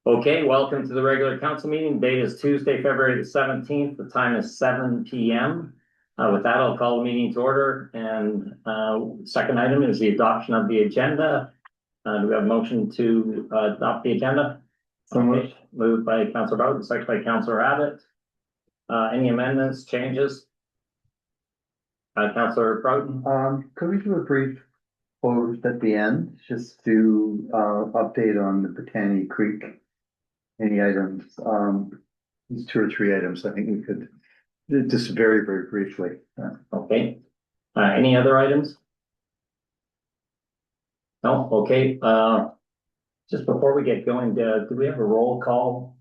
Okay, welcome to the regular council meeting. Date is Tuesday, February the 17th. The time is 7 p.m. With that, I'll call the meeting to order. And second item is the adoption of the agenda. Do we have a motion to adopt the agenda? Okay. Moved by Councillor Bowden, second by Councillor Abbott. Any amendments, changes? Councillor Broughton? Could we do a brief vote at the end, just to update on the Botany Creek? Any items, these 2 or 3 items, I think we could, just very, very briefly. Okay. Any other items? No, okay. Just before we get going, do we have a roll call?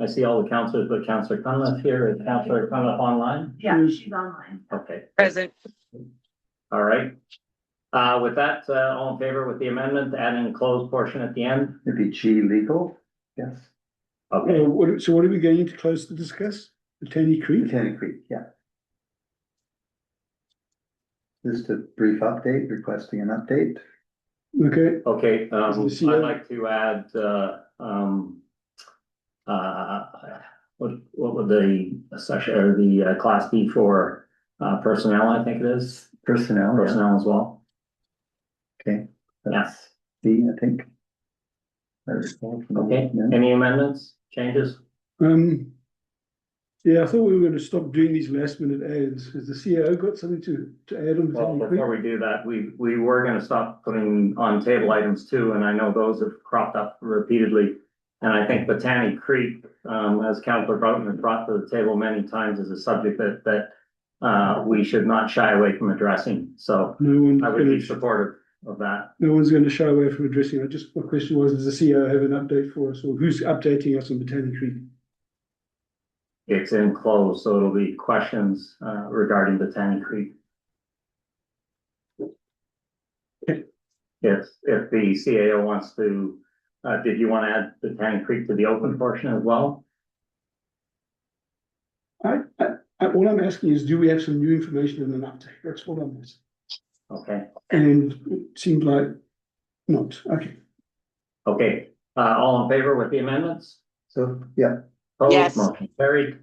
I see all the councillors, but Councillor Cunliffe here. Is Councillor Cunliffe online? Yeah, she's online. Okay. Present. All right. With that, all in favor with the amendment, adding closed portion at the end? Maybe G legal, yes. Okay. So what are we going to close to discuss? Botany Creek? Botany Creek, yeah. Just a brief update, requesting an update. Okay. Okay, I'd CEO? like to add, what would the session, or the class be for personnel, I think it is? Personnel, yeah. Personnel as well. Okay. Yeah. That's D, I think. I recall from the- Okay, yeah. any amendments, changes? Yeah, I thought we were going to stop doing these last minute ads. Has the CEO got something to add on Well, Botany Creek? before we do that, we were gonna stop putting on table items too, and I know those have cropped up repeatedly. And I think Botany Creek, as Councillor Broughton has brought to the table many times, is a subject that we should not shy away from addressing. So No one's I would going be to, supportive of that. no one's going to shy away from addressing it. My question was, does the CEO have an update for us, or who's updating us on Botany Creek? It's in close, so it'll be questions regarding Botany Creek. If the CAO wants to, did you want to add Botany Creek to the open portion as well? All I'm asking is, do we have some new information and an update? That's what I'm asking. Okay. And it seemed like not. Okay. Okay, all in favor with the amendments? So, yeah, Opposed? Yes. Motion carried.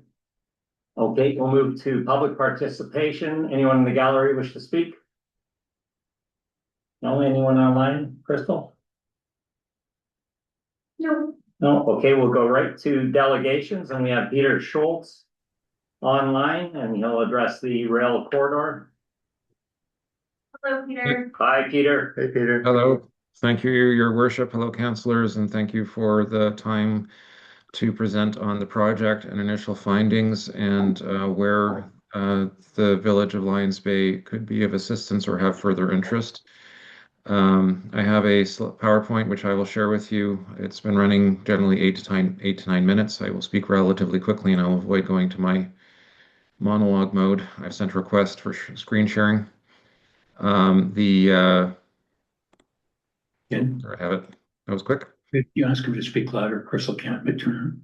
Okay, we'll move to public participation. Anyone in the gallery wish to speak? No, anyone online, Crystal? No. No, okay, we'll go right to delegations, and we have Peter Schultz online, and he'll address the rail corridor. Hello, Peter. Hi, Peter. hey, Peter. Hello, thank you, Your Worship. Hello, councillors, and thank you for the time to present on the project and initial findings and where the village of Lions Bay could be of assistance or have further interest. I have a PowerPoint which I will share with you. It's been running generally 8 to 9 minutes. I will speak relatively quickly and I'll avoid going to my monologue mode. I've sent a request for screen sharing. There I have it. That was quick. You ask him to speak louder, Crystal can't return.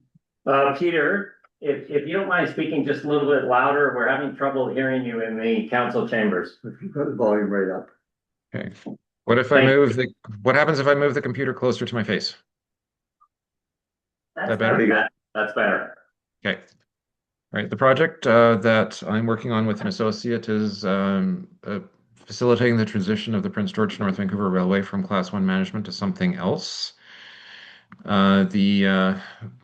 Peter, if you don't mind speaking just a little bit louder, we're having trouble hearing you in the council chambers. You've got the volume right up. Okay. What if I move what happens if I move the computer closer to my face? That better? That's better. Okay. All right. The project that I'm working on with an associate is facilitating the transition of the Prince George North Vancouver Railway from Class 1 management to something else. The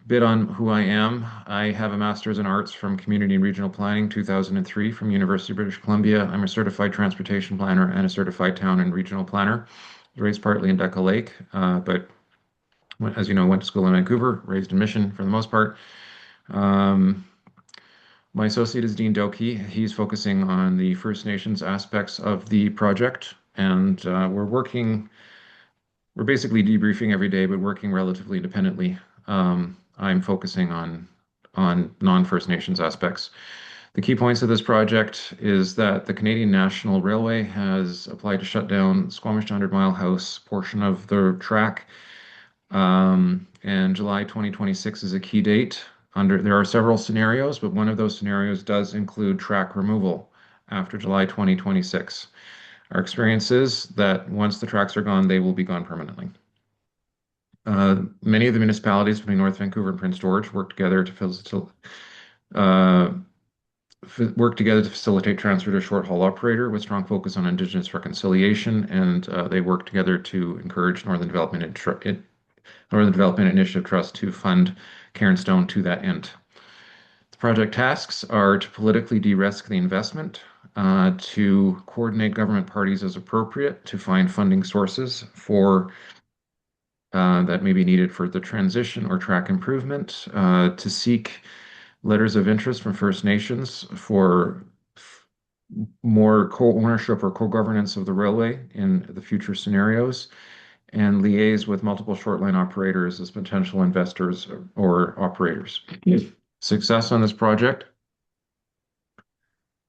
bit on who I am, I have a master's in arts from Community and Regional Planning 2003 from University of British Columbia. I'm a certified transportation planner and a certified town and regional planner. I was raised partly in Deca Lake, but as you know, went to school in Vancouver, raised in Mission for the most part. My associate is Dean Doki. He's focusing on the First Nations aspects of the project, and we're basically debriefing every day, but working relatively independently. I'm focusing on non-First Nations aspects. The key points of this project is that the Canadian National Railway has applied to shut down Squamish to 100 Mile House portion of the track, and July 2026 is a key date. There are several scenarios, but one of those scenarios does include track removal after July 2026. Our experience is that once the tracks are gone, they will be gone permanently. Many of the municipalities between North Vancouver and Prince George uh, work together to facilitate transfer to a short haul operator with strong focus on Indigenous reconciliation, and they work together to encourage Northern Development Initiative Trust to fund Cairnstone to that end. The project tasks are to politically de-risk the investment, to coordinate government parties as appropriate, to find funding sources for that may be needed for the transition or track improvement, to seek letters of interest from First Nations for more co-ownership or co-governance of the railway in the future scenarios, and liaise with multiple short line operators as potential investors or operators. Success on this project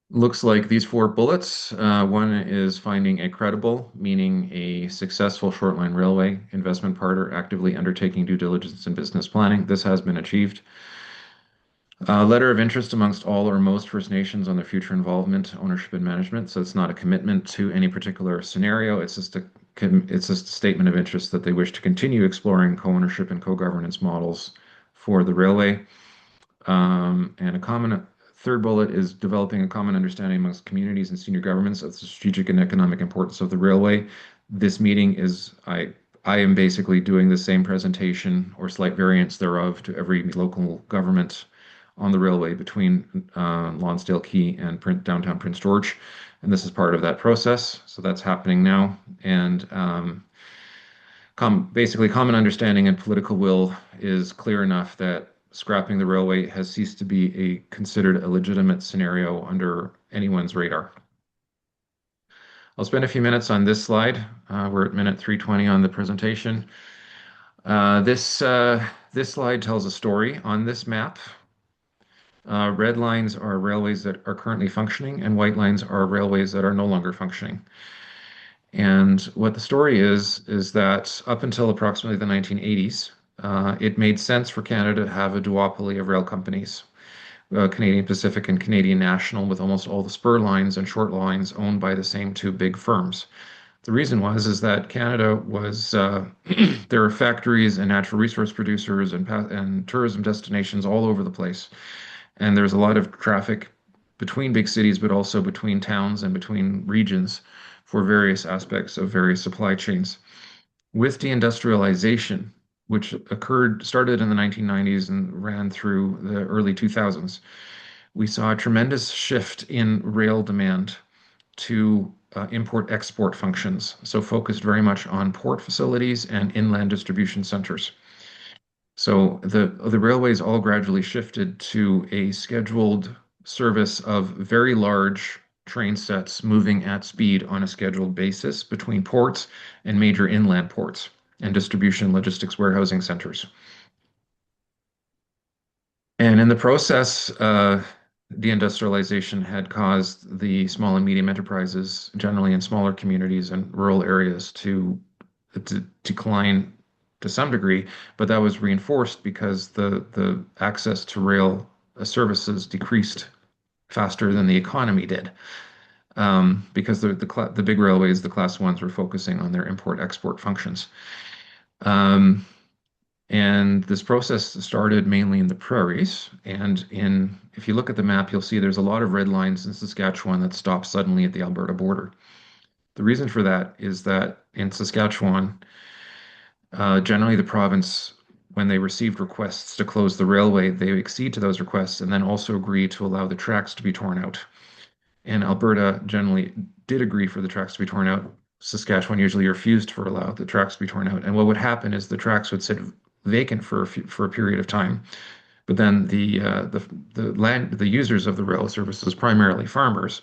looks like these four bullets. One is finding a credible, meaning a successful short line railway investment partner actively undertaking due diligence and business planning. This has been achieved. Letter of interest amongst all or most First Nations on their future involvement, ownership, and management. So it's not a commitment to any particular scenario. It's just a statement of interest that they wish to continue exploring co-ownership and co-governance models for the railway. And a common third bullet is developing a common understanding amongst communities and senior governments of the strategic and economic importance of the railway. This meeting is I am basically doing the same presentation or slight variants thereof to every local government on the railway between Lonsdale Quay and downtown Prince George. And this is part of that process. So that's happening now. And basically, common understanding and political will is clear enough that scrapping the railway has ceased to be considered a legitimate scenario under anyone's radar. I'll spend a few minutes on this slide. We're at minute 320 on the presentation. This slide tells a story on this map. Red lines are railways that are currently functioning, and white lines are railways that are no longer functioning. And what the story is that up until approximately the 1980s, it made sense for Canada to have a duopoly of rail companies, Canadian Pacific and Canadian National, with almost all the spur lines and short lines owned by the same two big firms. The reason is that Canada was there are factories and natural resource producers and tourism destinations all over the place. And there's a lot of traffic between big cities, but also between towns and between regions for various aspects of various supply chains. With deindustrialization, which started in the 1990s and ran through the early 2000s, we saw a tremendous shift in rail demand to import-export functions, so focused very much on port facilities and inland distribution centers. So the railways all gradually shifted to a scheduled service of very large train sets moving at speed on a scheduled basis between ports and major inland ports and distribution logistics warehousing centers. And in the process, deindustrialization had caused the small and medium enterprises, generally in smaller communities and rural areas, to decline to some degree, but that was reinforced because the access to rail services decreased faster than the economy did. Because the big railways, the class ones, were focusing on their import-export functions. And this process started mainly in the prairies. And if you look at the map, you'll see there's a lot of red lines in Saskatchewan that stop suddenly at the Alberta border. The reason for that is that in Saskatchewan, generally the province, when they received requests to close the railway, they accede to those requests and then also agree to allow the tracks to be torn out. And Alberta generally did agree for the tracks to be torn out. Saskatchewan usually refused to allow the tracks to be torn out. And what would happen is the tracks would sit vacant for a period of time. But then the users of the rail services, primarily farmers,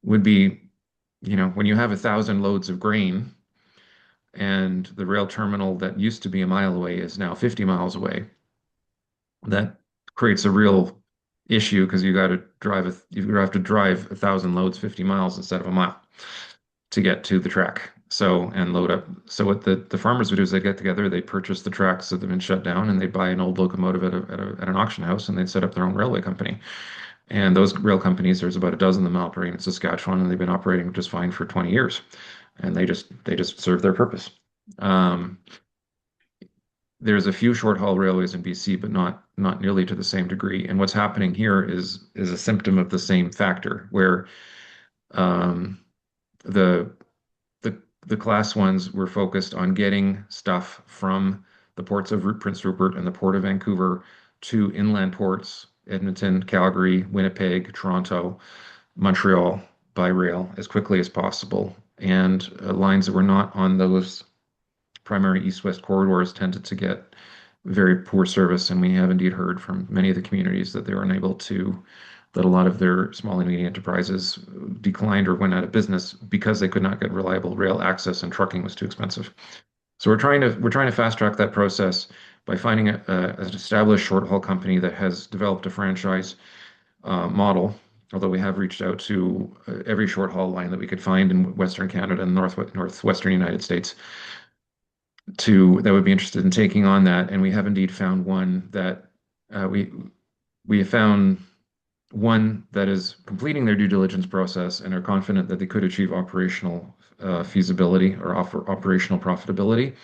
would be, when you have 1,000 loads of grain and the rail terminal that used to be a mile away is now 50 miles away, that creates a real issue because you have to drive 1,000 loads 50 miles instead of a mile to get to the track. And load up. So what the farmers would do is they get together, they purchase the tracks that have been shut down, and they'd buy an old locomotive at an auction house, and they'd set up their own railway company. And those rail companies, there's about a dozen of them operating in Saskatchewan, and they've been operating just fine for 20 years. And they just serve their purpose. there's a few short haul railways in BC, but not nearly to the same degree. And what's happening here is a symptom of the same factor, where um, the the class ones were focused on getting stuff from the ports of Prince Rupert and the Port of Vancouver to inland ports, Edmonton, Calgary, Winnipeg, Toronto, Montreal by rail as quickly as possible. And lines that were not on those primary east-west corridors tended to get very poor service. And we have indeed heard from many of the communities that they were unable to, that a lot of their small and medium enterprises declined or went out of business because they could not get reliable rail access and trucking was too expensive. So we're trying to fast track that process by finding an established short haul company that has developed a franchise model. Although we have reached out to every short haul line that we could find in Western Canada and northwestern United States that would be interested in taking on that, and we have indeed found one that we have found one that is completing their due diligence process and are confident that they could achieve operational feasibility or offer operational profitability,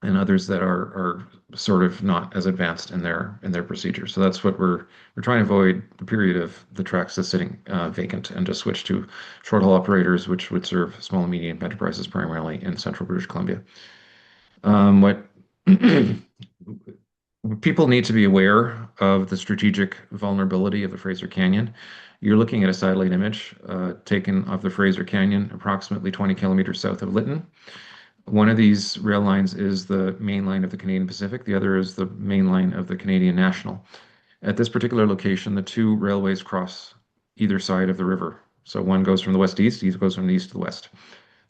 and others that are sort of not as advanced in their procedure. So that's what we're trying to avoid the period of the tracks that's sitting vacant and just switch to short haul operators, which would serve small and medium enterprises primarily in central British Columbia. What people need to be aware of the strategic vulnerability of the Fraser Canyon. You're looking at a satellite image taken of the Fraser Canyon, approximately 20 kilometers south of Lytton. One of these rail lines is the main line of the Canadian Pacific. The other is the main line of the Canadian National. At this particular location, the two railways cross either side of the river. So one goes from the west to east, the other goes from the east to the west.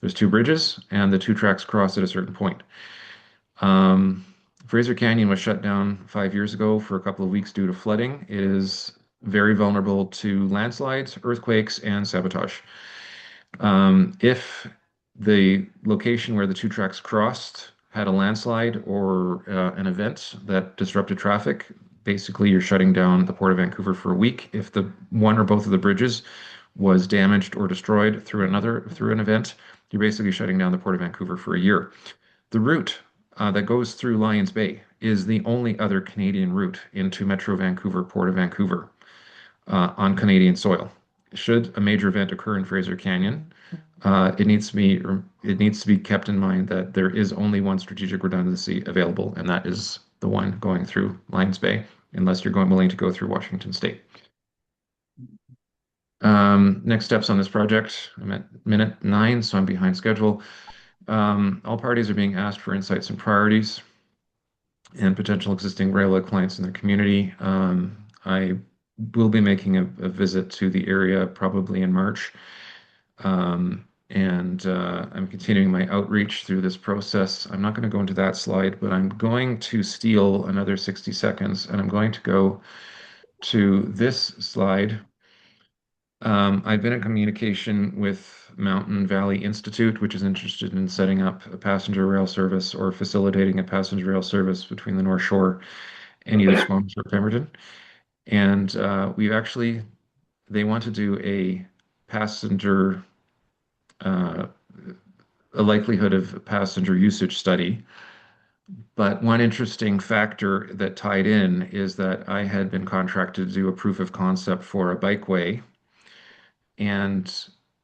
There's two bridges, and the two tracks cross at a certain point. Fraser Canyon was shut down 5 years ago for a couple of weeks due to flooding. It is very vulnerable to landslides, earthquakes, and sabotage. If the location where the two tracks crossed had a landslide or an event that disrupted traffic, basically you're shutting down the Port of Vancouver for a week. If the one or both of the bridges was damaged or destroyed through an event, you're basically shutting down the Port of Vancouver for a year. The route that goes through Lions Bay is the only other Canadian route into Metro Vancouver, Port of Vancouver, on Canadian soil. Should a major event occur in Fraser Canyon, it needs to be kept in mind that there is only one strategic redundancy available, and that is the one going through Lions Bay, unless you're willing to go through Washington State. Next steps on this project. I'm at minute 9, so I'm behind schedule. All parties are being asked for insights and priorities and potential existing railway clients in their community. I will be making a visit to the area probably in March. And I'm continuing my outreach through this process. I'm not going to go into that slide, but I'm going to steal another 60 seconds and I'm going to go to this slide. I've been in communication with Mountain Valley Institute, which is interested in setting up a passenger rail service or facilitating a passenger rail service between the North Shore and either Squamish or Pemberton. And they want to do a passenger, a likelihood of passenger usage study. But one interesting factor that tied in is that I had been contracted to do a proof of concept for a bikeway. And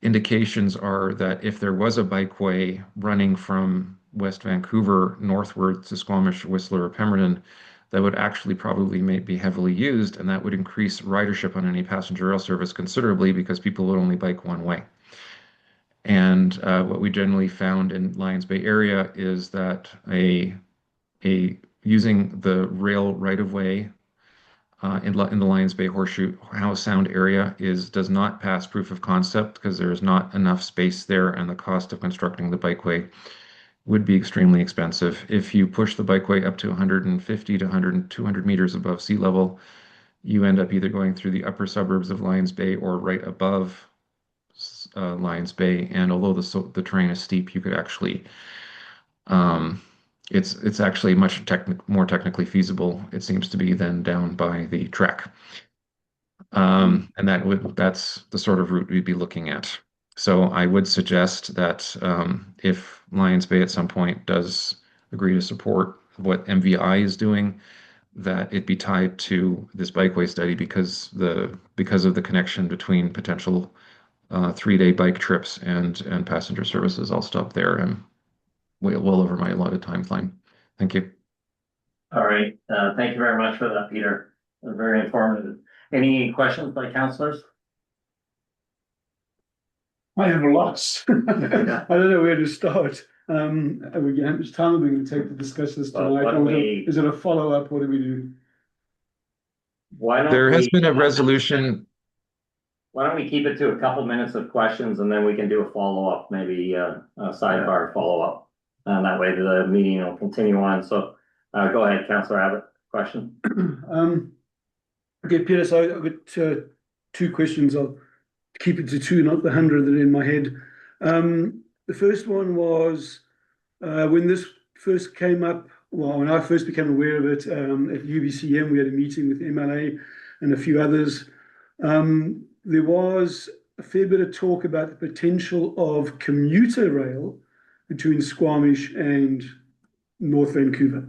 indications are that if there was a bikeway running from West Vancouver northward to Squamish, Whistler, or Pemberton, that would actually probably be heavily used, and that would increase ridership on any passenger rail service considerably because people would only bike one way. And what we generally found in Lions Bay area is that using the rail right of way in the Lions Bay Horseshoe House Sound area does not pass proof of concept because there is not enough space there, and the cost of constructing the bikeway would be extremely expensive. If you push the bikeway up to 150 to 200 meters above sea level, you end up either going through the upper suburbs of Lions Bay or right above Lions Bay. And although the terrain is steep, you could actually it's actually much more technically feasible, it seems to be, than down by the track. And that's the sort of route we'd be looking at. So I would suggest that if Lions Bay at some point does agree to support what MVI is doing, that it be tied to this bikeway study because of the connection between potential 3-day bike trips and passenger services. I'll stop there and well over my allotted timeline. Thank you. All right, thank you very much for that, Peter. Very informative. Any questions by councilors? I have lots. I don't know where to start. How much time are we going to take to discuss this Well, tonight? why don't Or we- is it a follow-up? What do we do? Why don't There has we, been a resolution. why don't we keep it to a couple minutes of questions and then we can do a follow-up, maybe a sidebar follow-up. And that way the meeting will continue on. So go ahead, Councillor Abbott, question. Okay, Peter, so I've got two questions. I'll keep it to two, not the 100 that are in my head. The first one was when this first came up, well, when I first became aware of it at UBCM, we had a meeting with MLA and a few others. There was a fair bit of talk about the potential of commuter rail between Squamish and North Vancouver.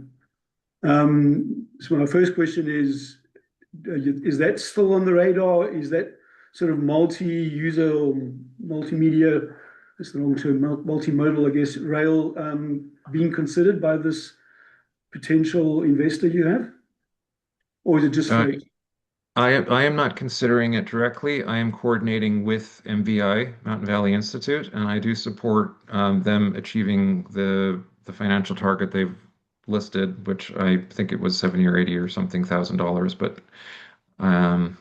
So my first question is that still on the radar? Is that sort of multi-user or multimedia, that's the wrong term, multimodal, I guess, rail being considered by this potential investor you have? Or is it just Uh, fake? I am not considering it directly. I am coordinating with MVI, Mountain Valley Institute, and I do support them achieving the financial target they've listed, which I think it was 70 or 80 or something $1,000, but um,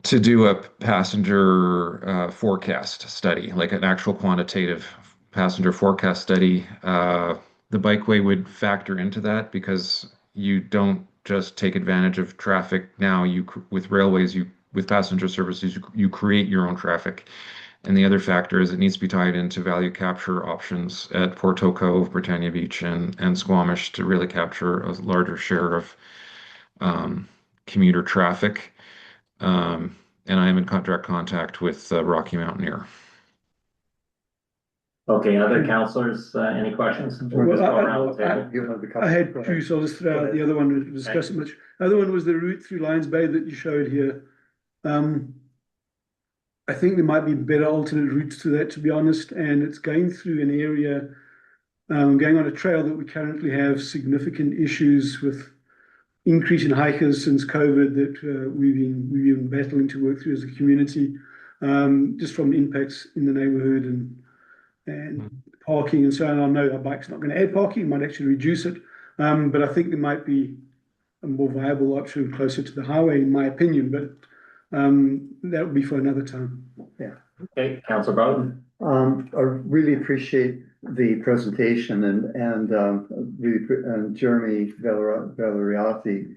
to do a passenger forecast study, like an actual quantitative passenger forecast study. The bikeway would factor into that because you don't just take advantage of traffic now. With railways, with passenger services, you create your own traffic. And the other factor is it needs to be tied into value capture options at Porto Cove, Britannia Beach, and Squamish to really capture a larger share of commuter traffic. And I am in direct contact with Rocky Mountaineer. Okay, other councillors, any questions? Well, We'll just go around the table. You have the I had couple- two, so I'll just throw out the other one to discuss it much. The other one was the route through Lions Bay that you showed here. I think there might be better alternate routes to that, to be honest, and it's going through an area, going on a trail that we currently have significant issues with increase in hikers since COVID that we've been battling to work through as a community, just from impacts in the neighbourhood and parking and so on. I know our bike's not going to add parking, it might actually reduce it, but I think there might be a more viable option closer to the highway, in my opinion. But that would be for another time. Okay, Councillor Bowden. I really appreciate the presentation and Jeremy Valeriati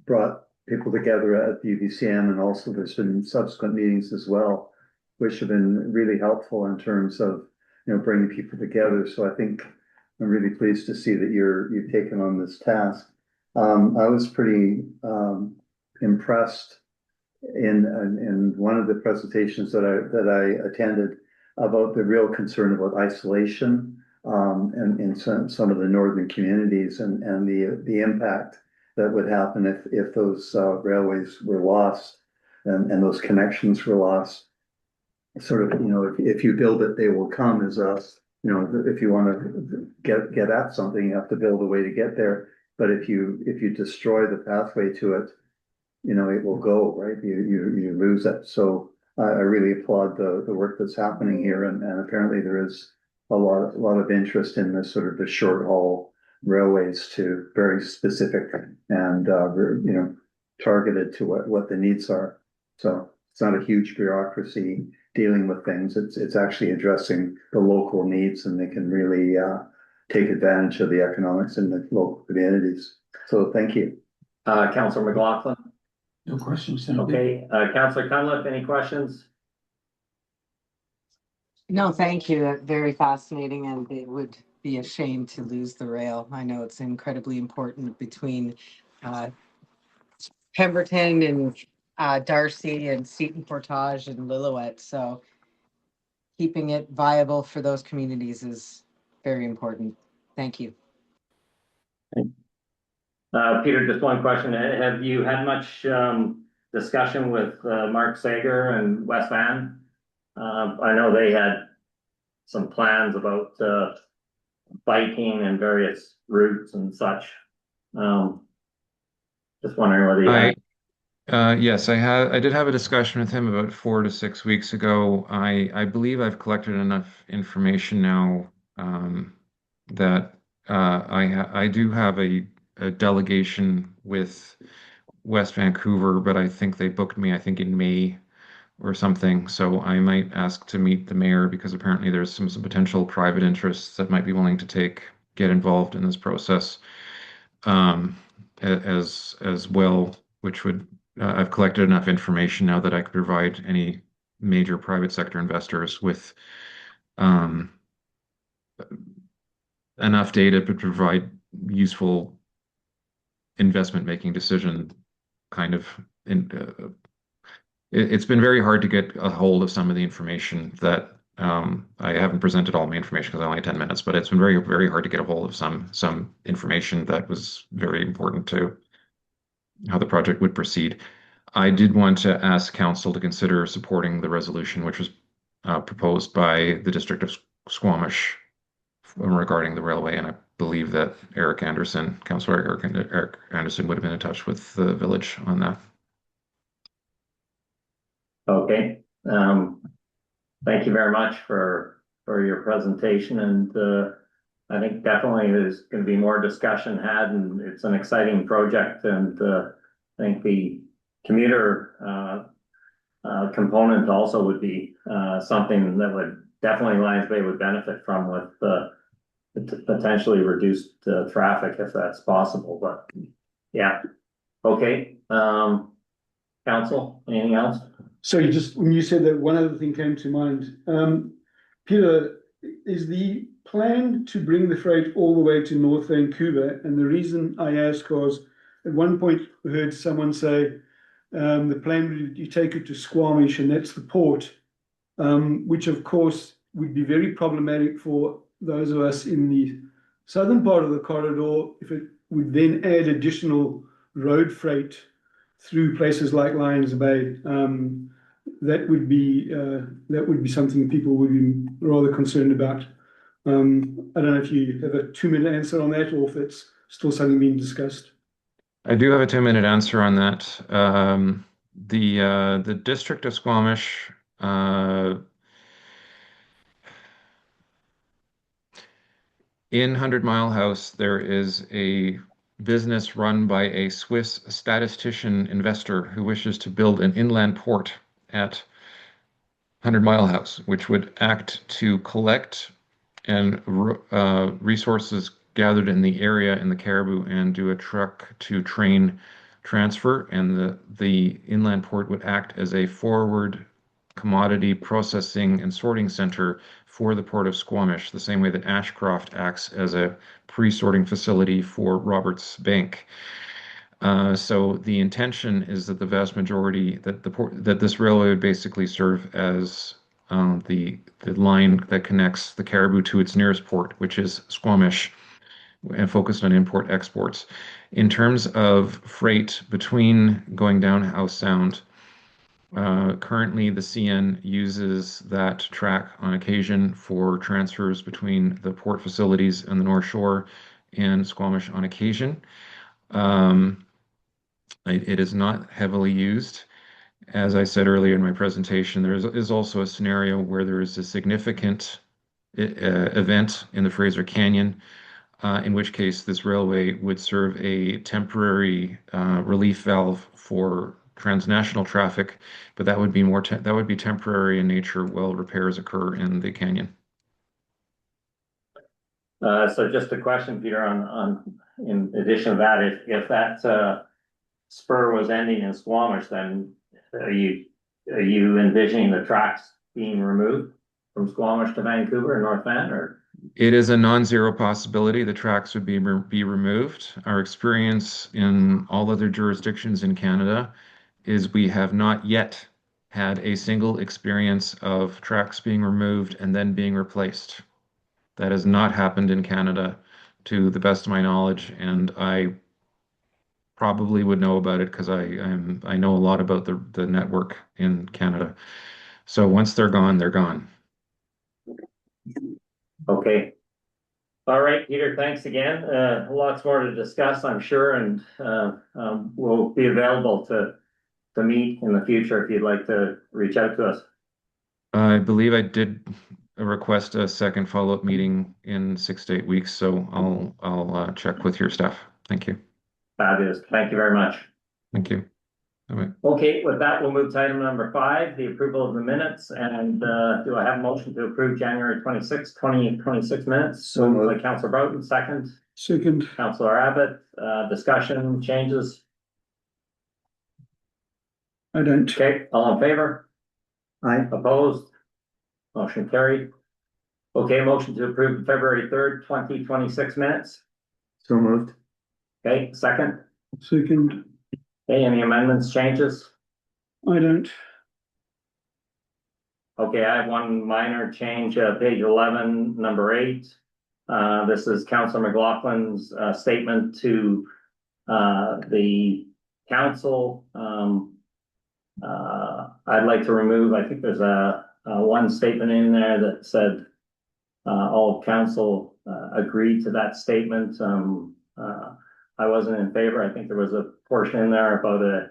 brought people together at the UBCM, and also there's been subsequent meetings as well, which have been really helpful in terms of bringing people together. So I think I'm really pleased to see that you've taken on this task. I was pretty impressed in one of the presentations that I attended about the real concern about isolation and in some of the northern communities and the impact that would happen if those railways were lost and those connections were lost. Sort of, if you build it, they will come as us. If you want to get at something, you have to build a way to get there. But if you destroy the pathway to it, it will go, right? You lose it. So I really applaud the work that's happening here, and apparently there is a lot of interest in this sort of the short haul railways to very specific and targeted to what the needs are. So it's not a huge bureaucracy dealing with things. It's actually addressing the local needs, and they can really take advantage of the economics in the local communities. So thank you. Councillor McLaughlin. No questions. Senator. Okay, Councillor Cunliffe, any questions? No, thank you. Very fascinating, and it would be a shame to lose the rail. I know it's incredibly important between Pemberton and Darcy and Seton Portage and Lillooet. So keeping it viable for those communities is very important. Thank you. Peter, just one question. Have you had much discussion with Mark Sager and Wes Van? I know they had some plans about biking and various routes and such. Um, just wondering whether you had. Yes, I did have a discussion with him about 4 to 6 weeks ago. I believe I've collected enough information now that I do have a delegation with West Vancouver, but I think they booked me, I think in May or something. So I might ask to meet the mayor because apparently there's some potential private interests that might be willing to get involved in this process as well, which would I've collected enough information now that I could provide any major private sector investors with um, enough data to provide useful investment making decision kind of in, it's been very hard to get a hold of some of the information that I haven't presented all my information because I only had 10 minutes, but it's been very, very hard to get a hold of some information that was very important to how the project would proceed. I did want to ask council to consider supporting the resolution which was proposed by the District of Squamish regarding the railway, and I believe that Councillor Eric Anderson would have been in touch with the village on that. Okay. Thank you very much for your presentation, and I think definitely there's going to be more discussion had, and it's an exciting project, and I think the commuter component also would be something that would definitely Lions Bay would benefit from with potentially reduced traffic if that's possible. But yeah, okay. Council, anything else? So when you said that, one other thing came to mind. Peter, is the plan to bring the freight all the way to North Vancouver? And the reason I ask was, at one point we heard someone say, the plan would you take it to Squamish and that's the port, which of course would be very problematic for those of us in the southern part of the corridor if it would then add additional road freight through places like Lions Bay. That would be something people would be rather concerned about. I don't know if you have a 2-minute answer on that or if it's still something being discussed. I do have a 2-minute answer on that. The District of Squamish in 100 Mile House, there is a business run by a Swiss statistician investor who wishes to build an inland port at 100 Mile House, which would act to collect and resources gathered in the area in the Caribou and do a truck to train transfer. And the inland port would act as a forward commodity processing and sorting center for the Port of Squamish, the same way that Ashcroft acts as a pre-sorting facility for Roberts Bank. So the intention is that the vast majority that this railway would basically serve as the line that connects the Caribou to its nearest port, which is Squamish, and focused on import exports. In terms of freight between going down Howe Sound, currently the CN uses that track on occasion for transfers between the port facilities and the North Shore and Squamish on occasion. It is not heavily used. As I said earlier in my presentation, there is also a scenario where there is a significant event in the Fraser Canyon, in which case this railway would serve a temporary relief valve for transnational traffic, but that would be temporary in nature while repairs occur in the canyon. So just a question, Peter, in addition to that, if that spur was ending in Squamish, then are you envisioning the tracks being removed from Squamish to Vancouver and North Van, or? It is a non-zero possibility the tracks would be removed. Our experience in all other jurisdictions in Canada is we have not yet had a single experience of tracks being removed and then being replaced. That has not happened in Canada to the best of my knowledge, and I probably would know about it because I know a lot about the network in Canada. So once they're gone, they're gone. Okay. All right, Peter, thanks again. Lots more to discuss, I'm sure, and we'll be available to meet in the future if you'd like to reach out to us. I believe I did request a second follow-up meeting in 6 to 8 weeks, so I'll check with your staff. Thank you. Fabulous. Thank you very much. Thank you. All right. Okay, with that, we'll move to item number 5, the approval of the minutes. And do I have a motion to approve January 26, 2026 minutes? So Moved by moved. Councillor Broughton, second. Second, Councillor Abbott, discussion, changes? I don't. Okay, all in favor? Aye. Opposed? Motion carried. Okay, motion to approve February 3rd, 2026 minutes. So moved. Okay, second. Second, Okay, any amendments, changes? I don't. Okay, I have one minor change, page 11, number 8. This is Councillor McLaughlin's statement to the council. I'd like to remove, I think there's a one statement in there that said all council agreed to that statement. I wasn't in favor. I think there was a portion in there about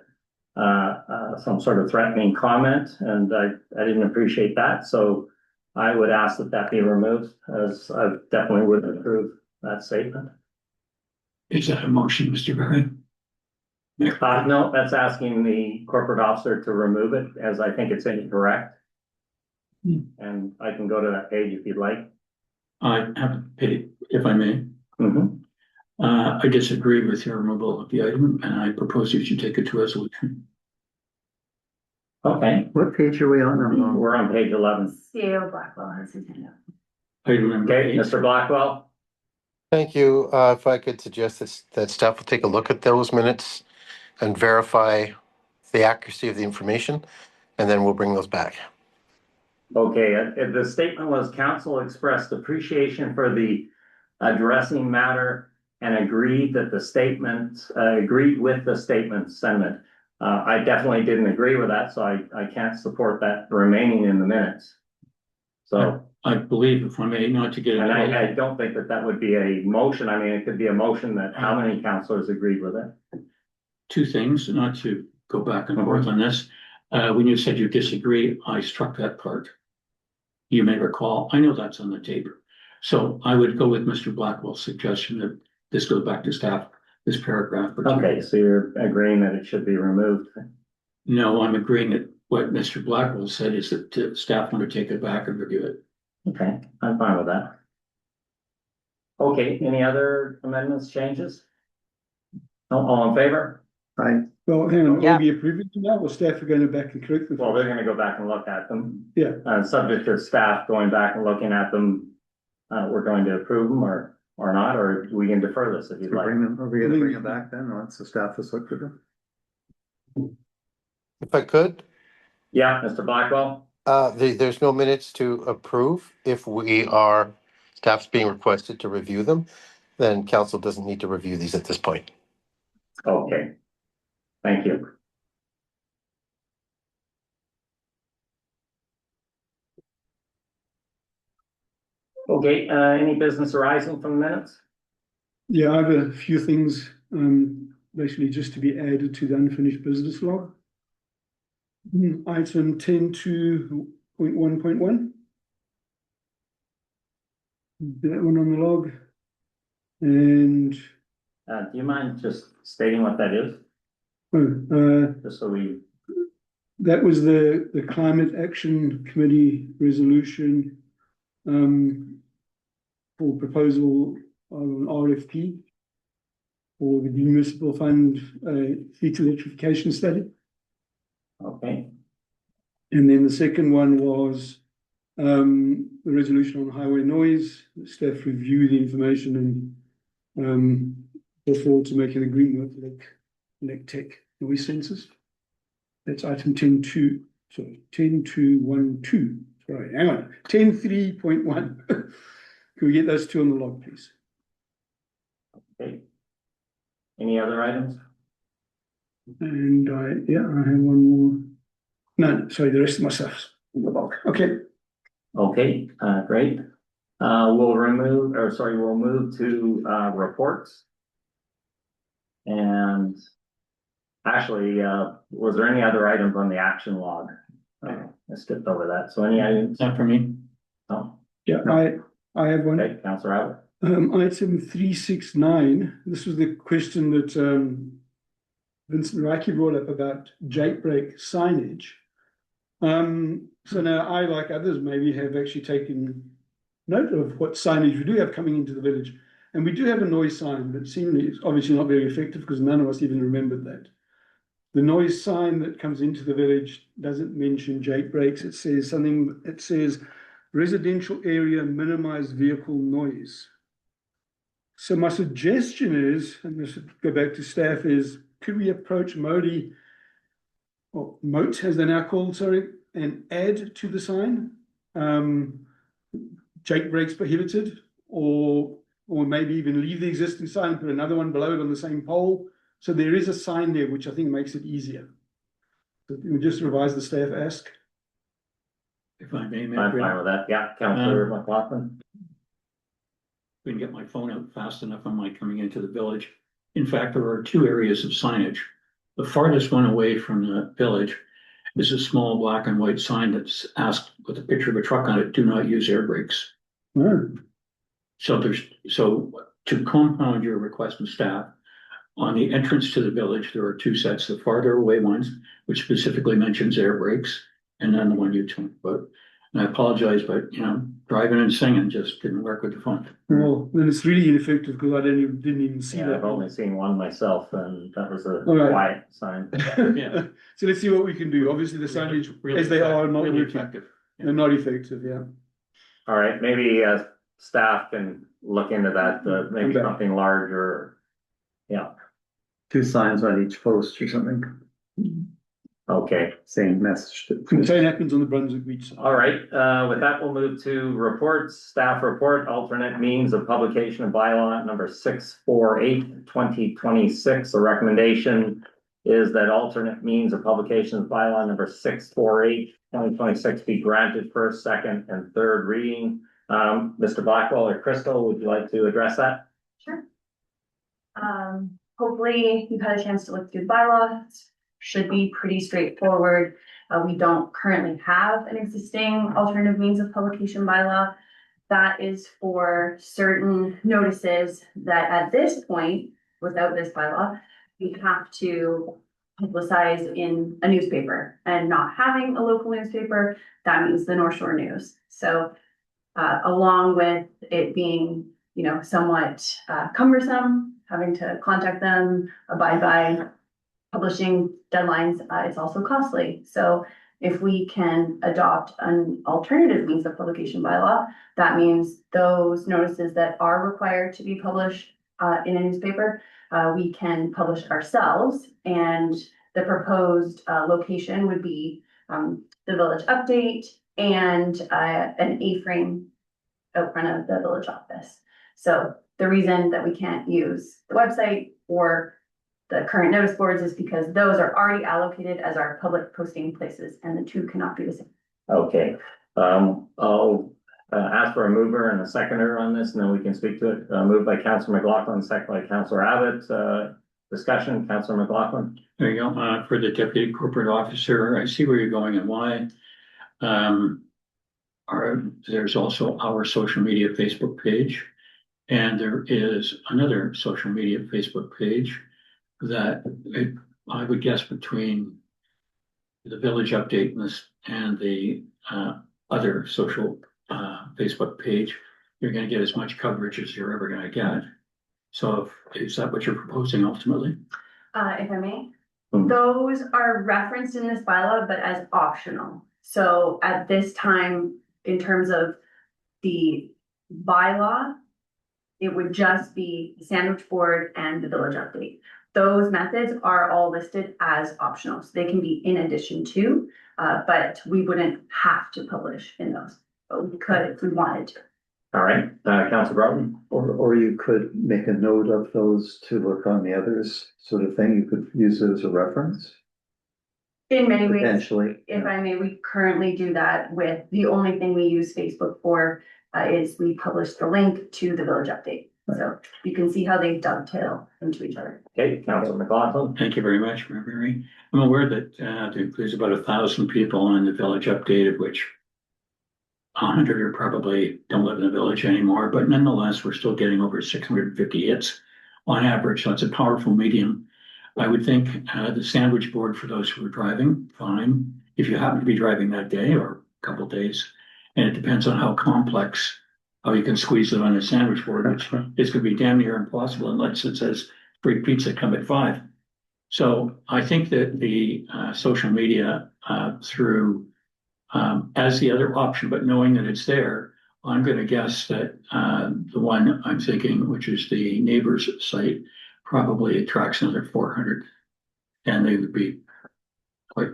some sort of threatening comment, and I didn't appreciate that. So I would ask that that be removed, as I definitely would approve that statement. Is that a motion, Mr. Barry? No, that's asking the corporate officer to remove it, as I think it's incorrect. And I can go to that page if you'd like. I have paid, if I may. Mhm. I disagree with your removal of the item, and I propose you should take it to resolution. Okay, What page are we on now? we're on page 11. CEO Blackwell has his hand up. Item number Okay, 8. Mr. Blackwell? Thank you. If I could suggest that staff will take a look at those minutes and verify the accuracy of the information, and then we'll bring those back. Okay, the statement was council expressed appreciation for the addressing matter and agreed that the statement, agreed with the statement sentiment. I definitely didn't agree with that, so I can't support that remaining in the minutes. So, I believe, if I may, not to get and I it. don't think that that would be a motion. I mean, it could be a motion that how many councillors agreed with it? Two things, not to go back and forth on this. When you said you disagree, I struck that part. You may recall, I know that's on the tape. So I would go with Mr. Blackwell's suggestion that this goes back to staff, this paragraph. Okay, so you're agreeing that it should be removed. No, I'm agreeing that what Mr. Blackwell said is that staff want to take it back and review it. Okay, I'm fine with that. Okay, any other amendments, changes? No, all in favor? Aye. Well, hang on, Yeah. are we approving them now, or staff are going back and correct them? Well, they're gonna go back and look at them. Yeah. Subject to staff going back and looking at them, we're going to approve them or not, or we can defer this if you'd like. Are we gonna bring them back then, once the staff has looked at them? If I could, Yeah, Mr. Blackwell? there's no minutes to approve. If staff's being requested to review them, then council doesn't need to review these at this point. Okay. Thank you. Okay, any business arising from the minutes? Yeah, I have a few things, basically just to be added to the unfinished business log. Item 10.2.1.1. That one on the log. And, Do you mind just stating what that is, just so we, that was the Climate Action Committee resolution, for proposal of an RFP for the municipal fund, fleet electrification study. okay, And then the second one was the resolution on highway noise. Staff review the information and before to make an agreement with Electech noise sensors. That's item 10.2, sorry, 10.2.1.2. Sorry, hang on, 10.3.1. Can we get those two on the log, please? Okay. Any other items? And I have one more. No, sorry, the rest of my stuff's in the bulk. Okay. Okay, great. We'll move to, reports. And actually, was there any other items on the action log? I skipped over that. So any items? Not for me. No. Yeah, I have one. Okay, Councillor Abbott. Item 369, this was the question that Vincent Reiki brought up about jake brake signage. So now I, like others, maybe have actually taken note of what signage we do have coming into the village. And we do have a noise sign, but seemingly it's obviously not very effective because none of us even remembered that. The noise sign that comes into the village doesn't mention jake brakes. It says something, it says residential area minimize vehicle noise. So my suggestion is, and this would go back to staff, is could we approach Modi, or Moat as they're now called, sorry, and add to the sign, jake brakes prohibited, or maybe even leave the existing sign and put another one below it on the same pole. So there is a sign there, which I think makes it easier. So we just revise the staff ask. If I may, I'm Mayor, fine with that. Yeah, Councillor McLaughlin. couldn't get my phone out fast enough on my coming into the village. In fact, there are two areas of signage. The farthest one away from the village is a small black and white sign that's asked with a picture of a truck on it, do not use air brakes. Oh, So to compound your request from staff, on the entrance to the village, there are two sets, the farther away ones, which specifically mentions air brakes, and then the one you talked about. And I apologize, but driving and singing just didn't work with the phone. well, then it's really ineffective because I didn't even see Yeah, that. I've only seen one myself and that was a All right. quiet sign. Yeah. So let's see what we can do. Obviously, the signage, Really as they are, not really working. effective. They're not effective, yeah. All right, maybe, staff can look into that, maybe Okay. something larger. Yeah, 2 signs on each post or something, okay. same message. The same happens on the Brunswick Beach side. All right, with that, we'll move to reports, staff report, alternate means of publication of bylaw number 648, 2026. The recommendation is that alternate means of publication of bylaw number 648, 2026 be granted first, second, and third reading. Mr. Blackwell or Crystal, would you like to address that? Sure. Hopefully you've had a chance to look through the bylaws. Should be pretty straightforward. We don't currently have an existing alternative means of publication bylaw. That is for certain notices that at this point, without this bylaw, we have to publicize in a newspaper, and not having a local newspaper, that means the North Shore News. So along with it being, somewhat cumbersome, having to contact them, abide by publishing deadlines, it's also costly. So if we can adopt an alternative means of publication bylaw, that means those notices that are required to be published in a newspaper, we can publish ourselves. And the proposed location would be the village update and an A-frame out front of the village office. So the reason that we can't use the website or the current notice boards is because those are already allocated as our public posting places, and the two cannot be the same. Okay, I'll ask for a mover and a seconder on this, and then we can speak to it. Moved by Councillor McLaughlin, second by Councillor Abbott. Discussion, Councillor McLaughlin. There you go. For the deputy corporate officer, I see where you're going and why. There's also our social media Facebook page, and there is another social media Facebook page that I would guess between the village update and the other social Facebook page, you're going to get as much coverage as you're ever going to get. So is that what you're proposing ultimately? If I may, those are referenced in this bylaw, but as optional. So at this time, in terms of the bylaw, it would just be the sandwich board and the village update. Those methods are all listed as optional, so they can be in addition to, but we wouldn't have to publish in those, but we could if we wanted to. All right, Councilor Broughton. Or you could make a note of those to look on the others, sort of thing. You could use it as a reference, In many ways, potentially. if I may, we currently do that with, the only thing we use Facebook for is we publish the link to the village update. So you can see how they dovetail into each other. Okay, Councilor McLaughlin. Thank you very much, Mayor Barry. I'm aware that there's about 1,000 people on the village update, of which 100 are probably don't live in the village anymore, but nonetheless, we're still getting over 650 hits on average, so it's a powerful medium. I would think the sandwich board for those who are driving, fine. If you happen to be driving that day or a couple of days, and it depends on how complex, how you can squeeze it on a sandwich board, which is going to be damn near impossible unless it says free pizza come at 5. So I think that the social media through as the other option, but knowing that it's there, I'm going to guess that the one I'm thinking, which is the neighbors site, probably attracts another 400, and they would be quite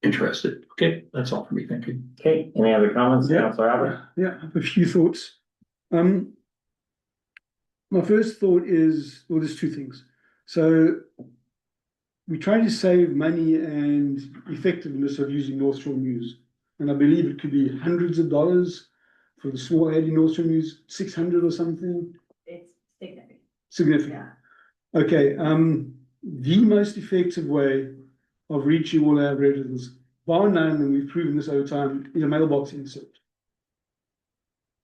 interested. Okay, that's all for me. Thank you. Okay, any other comments, Yeah. Councilor Abbott? Yeah, I have a few thoughts. My first thought is, well, there's two things. So we try to save money and effectiveness of using North Shore News. And I believe it could be hundreds of dollars for the small ad in North Shore News, 600 or something. It's significant. Significant. Yeah. Okay, the most effective way of reaching all our residents, bar none, and we've proven this over time, is a mailbox insert.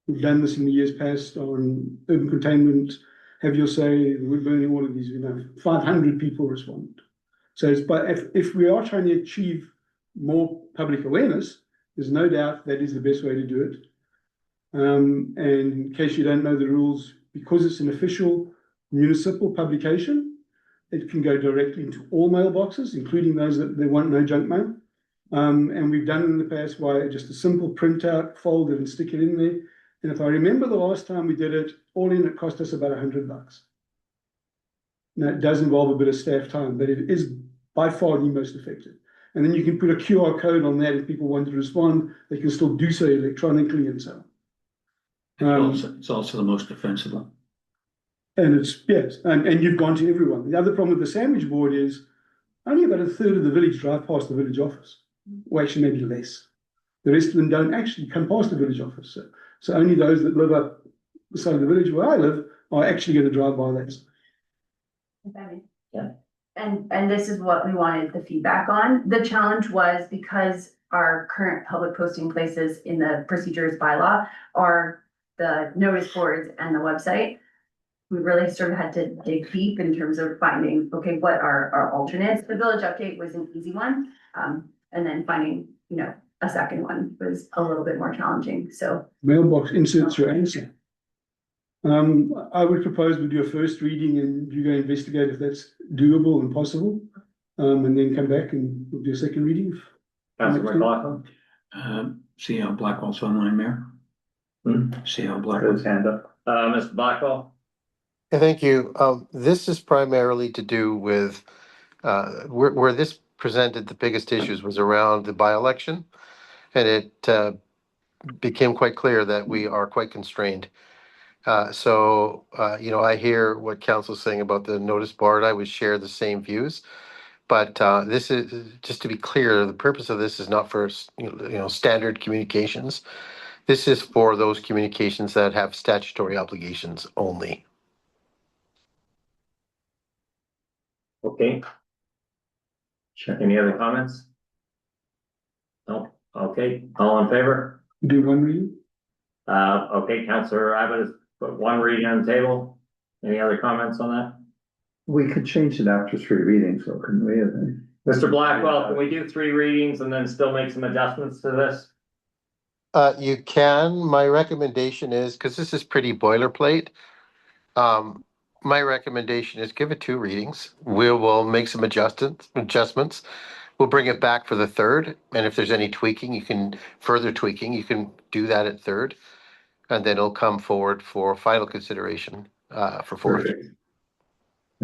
We've done this in the years past on urban containment, have your say, wood burning, all of these, 500 people respond. So it's, but if we are trying to achieve more public awareness, there's no doubt that is the best way to do it. And in case you don't know the rules, because it's an official municipal publication, it can go directly into all mailboxes, including those that they want no junk mail. And we've done in the past by just a simple printout, fold it and stick it in there. And if I remember the last time we did it, all in, it cost us about $100. Now, it does involve a bit of staff time, but it is by far the most effective. And then you can put a QR code on that. If people want to respond, they can still do so electronically and so on. It's also the most defensible. And it's, yes, and you've gone to everyone. The other problem with the sandwich board is only about a third of the village drive past the village office, or actually maybe less. The rest of them don't actually come past the village office. So only those that live up the side of the village where I live are actually going to drive by that. Yeah. And this is what we wanted the feedback on. The challenge was because our current public posting places in the procedures bylaw are the notice boards and the website. We really sort of had to dig deep in terms of finding, okay, what are our alternates? The village update was an easy one. And then finding, a second one was a little bit more challenging, so. Mailbox inserts your answer. I would propose we do a first reading and you go investigate if that's doable and possible. And then come back and we'll do a second reading. Councilor McLaughlin? See how Blackwell's online, Mayor? See how His Blackwell's. hand up. Mr. Blackwell? Yeah, thank you. This is primarily to do with where this presented the biggest issues was around the by-election. And it became quite clear that we are quite constrained. So I hear what council's saying about the notice board. I would share the same views. But this is, just to be clear, the purpose of this is not for standard communications. This is for those communications that have statutory obligations only. Okay. Any other comments? No, okay, all in favor? Do one reading? Okay, Councilor Abbott has put one reading on the table. Any other comments on that? We could change it after 3 readings, though, couldn't we? Mr. Blackwell, can we do 3 readings and then still make some adjustments to this? You can. My recommendation is, because this is pretty boilerplate, my recommendation is give it 2 readings. We will make some adjustments. We'll bring it back for the 3rd. And if there's any tweaking, you can do that at 3rd. And then it'll come forward for final consideration for 4th.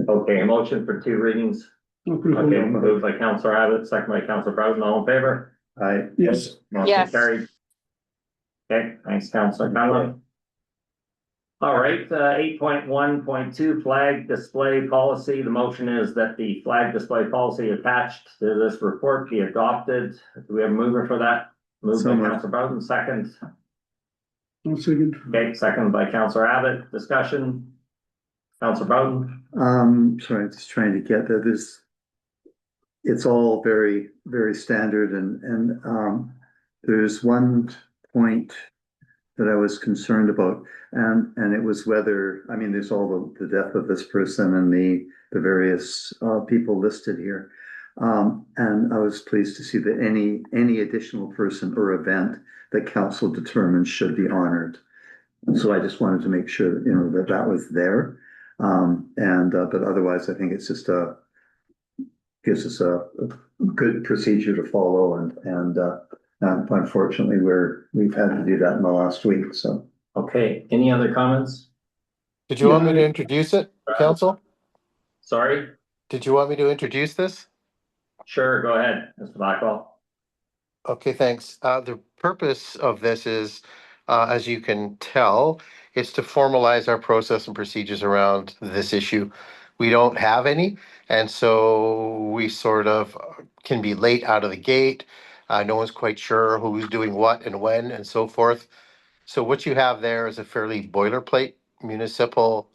Okay, a motion for 2 readings. Okay, moved by Councilor Abbott, second by Councilor Broughton, all in favor? Aye. Yes. Motion Yes. carried. Okay, thanks, Councilor Conlon. All right, 8.1.2 flag display policy. The motion is that the flag display policy attached to this report be adopted. Do we have a mover for that? Moved So by moved. Councillor Bowden, second. One second. Okay, second by Councillor Abbott. Discussion. Councillor Bowden. Sorry, I'm just trying to get that this. It's all very, very standard and there's one point that I was concerned about. And it was whether, I mean, there's all the death of this person and the various people listed here. And I was pleased to see that any additional person or event that council determines should be honored. So I just wanted to make sure, you know, that that was there. But otherwise, I think it's just gives us a good procedure to follow and unfortunately we've had to do that in the last week, so. Okay, any other comments? Did you want me to introduce it, council? Sorry? Did you want me to introduce this? Sure, go ahead, Mr. Blackwell. Okay, thanks. The purpose of this is, as you can tell, it's to formalize our process and procedures around this issue. We don't have any, and so we sort of can be late out of the gate. No one's quite sure who's doing what and when and so forth. So what you have there is a fairly boilerplate municipal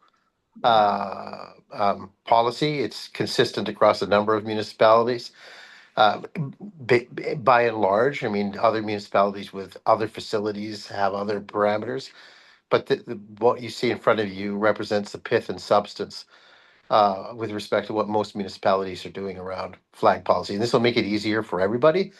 policy. It's consistent across a number of municipalities. By and large, I mean, other municipalities with other facilities have other parameters, but what you see in front of you represents the pith and substance with respect to what most municipalities are doing around flag policy. And this will make it easier for everybody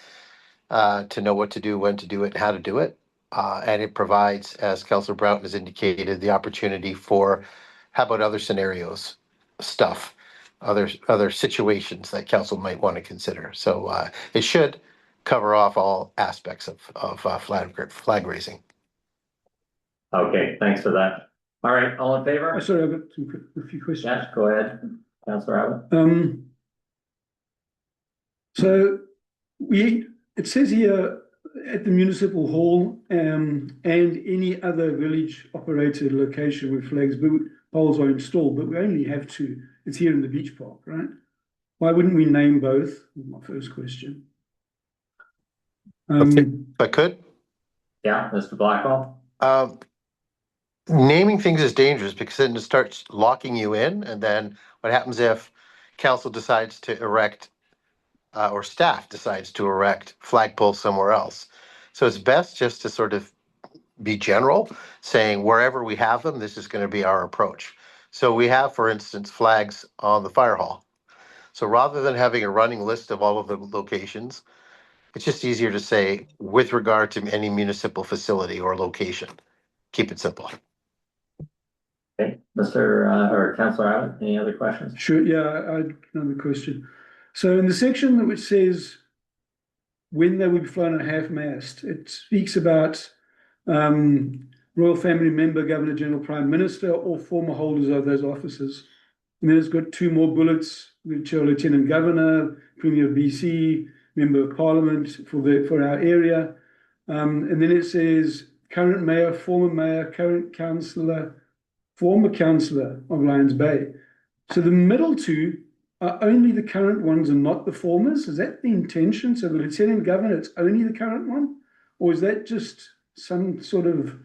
to know what to do, when to do it, and how to do it. And it provides, as Councillor Broughton has indicated, the opportunity for how about other scenarios, stuff, other situations that council might want to consider. So it should cover off all aspects of flag raising. Okay, thanks for that. All right, all in favor? Sorry, I've got a few questions. Yes, go ahead, Councillor Abbott. So it says here at the municipal hall and any other village operated location where flags poles are installed, but we only have two. It's here in the beach park, right? Why wouldn't we name both? My first question. If I could? Yeah, Mr. Blackwell. Naming things is dangerous because then it starts locking you in, and then what happens if council decides to erect or staff decides to erect flagpoles somewhere else? So it's best just to sort of be general, saying wherever we have them, this is going to be our approach. So we have, for instance, flags on the fire hall. So rather than having a running list of all of the locations, it's just easier to say with regard to any municipal facility or location. Keep it simple. Okay, or Councillor Abbott, any other questions? Sure, yeah, I had another question. So in the section which says when they will be flown at half-mast, it speaks about royal family member, Governor General, Prime Minister, or former holders of those offices. And then it's got two more bullets, which are Lieutenant Governor, Premier of BC, Member of Parliament for our area. And then it says current mayor, former mayor, current councillor, former councillor of Lions Bay. So the middle two are only the current ones and not the formers. Is that the intention? So the Lieutenant Governor, it's only the current one? Or is that just some sort of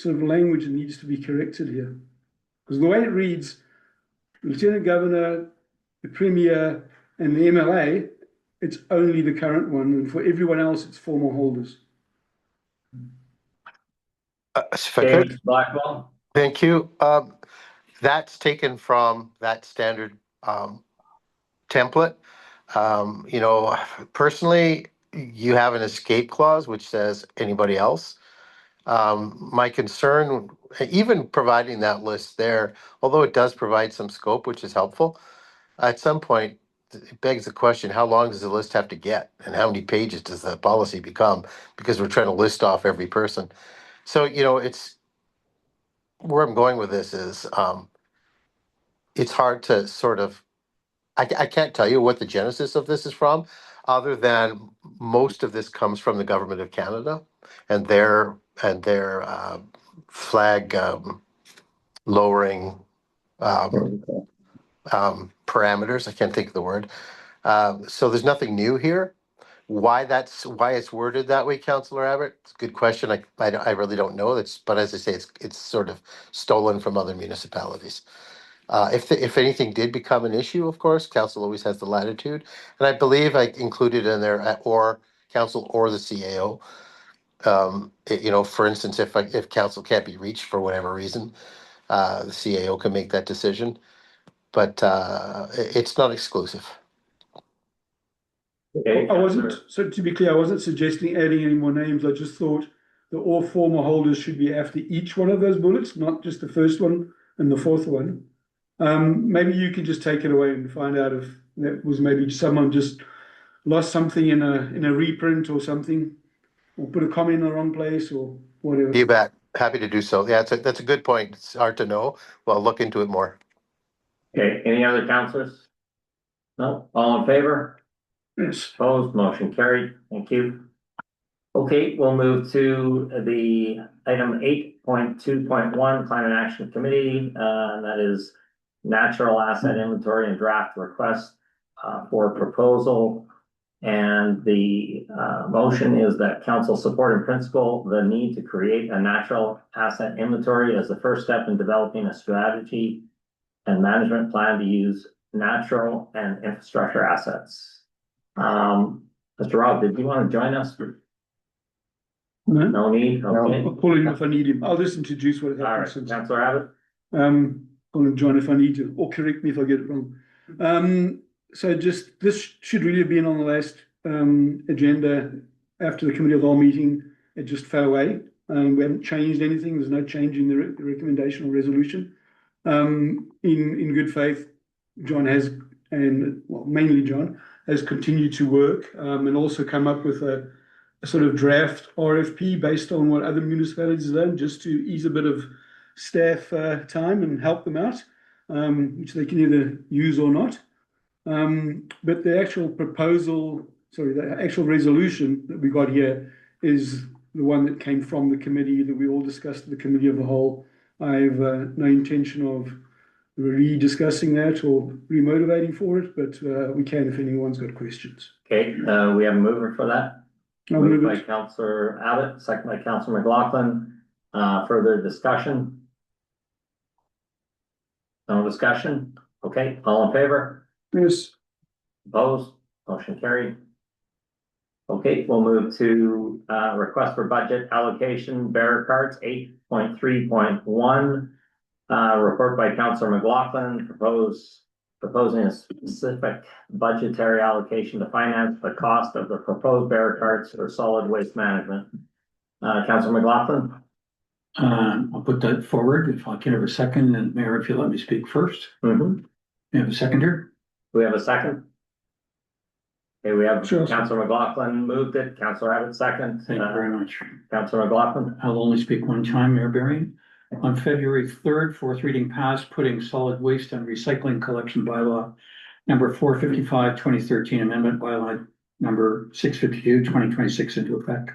language that needs to be corrected here? Because the way it reads, Lieutenant Governor, the Premier, and the MLA, it's only the current one, and for everyone else, it's former holders. If I could, Blackwell. thank you. That's taken from that standard template. Personally, you have an escape clause which says anybody else. My concern, even providing that list there, although it does provide some scope, which is helpful, at some point, it begs the question, how long does the list have to get? And how many pages does the policy become? Because we're trying to list off every person. So, it's where I'm going with this is it's hard to sort of, I can't tell you what the genesis of this is from, other than most of this comes from the government of Canada and their flag lowering parameters. I can't think of the word. So there's nothing new here. Why it's worded that way, Councillor Abbott? It's a good question. I really don't know. But as I say, it's sort of stolen from other municipalities. If anything did become an issue, of course, council always has the latitude, and I believe I included in there or council or the CAO. For instance, if council can't be reached for whatever reason, the CAO can make that decision, but it's not exclusive. Okay, I wasn't, Councillor- so to be clear, I wasn't suggesting adding any more names. I just thought the all former holders should be after each one of those bullets, not just the first one and the fourth one. Maybe you could just take it away and find out if that was maybe someone just lost something in a reprint or something, or put a comment in the wrong place or whatever. You bet. Happy to do so. Yeah, that's a good point. It's hard to know. Well, I'll look into it more. Okay, any other councillors? No, all in favor? Yes. Opposed, motion carried, thank you. Okay, we'll move to the item 8.2.1 Climate Action Committee, that is natural asset inventory and draft request for proposal. And the motion is that council support in principle the need to create a natural asset inventory as the first step in developing a strategy and management plan to use natural and infrastructure assets. Mr. Rob, did you want to join us? No? No need, okay. I'll call him if I need him. I'll just introduce what All happened right, since. Councillor Abbott. Call him John if I need to, or correct me if I get it wrong. So just, this should really have been on the last agenda after the committee of the whole meeting. It just fell away. We haven't changed anything. There's no change in the recommendation or resolution. In good faith, John has, and well, mainly John, has continued to work and also come up with a sort of draft RFP based on what other municipalities have done, just to ease a bit of staff time and help them out, which they can either use or not. But the actual the actual resolution that we got here is the one that came from the committee that we all discussed at the committee of the whole. I have no intention of re-discussing that or remotivating for it, but we can if anyone's got questions. Okay, we have a mover for that. I'll Moved move by it. Councillor Abbott, second by Councillor McLaughlin. Further discussion? No discussion? Okay, all in favor? Yes. Opposed? Motion carried. Okay, we'll move to request for budget allocation, bearer cards, 8.3.1. Report by Councillor McLaughlin, proposing a specific budgetary allocation to finance the cost of the proposed bearer cards for solid waste management. Councillor McLaughlin? I'll put that forward if I can have a second, and Mayor, if you let me speak first. Mm-hmm. You have a seconder? We have a second? Okay, we have Sure. Councillor McLaughlin moved it, Councillor Abbott second. Thank you very much. Councillor McLaughlin? I'll only speak one time, Mayor Barry. On February 3rd, fourth reading passed, putting solid waste and recycling collection bylaw number 455, 2013, amendment bylaw number 652, 2026 into effect.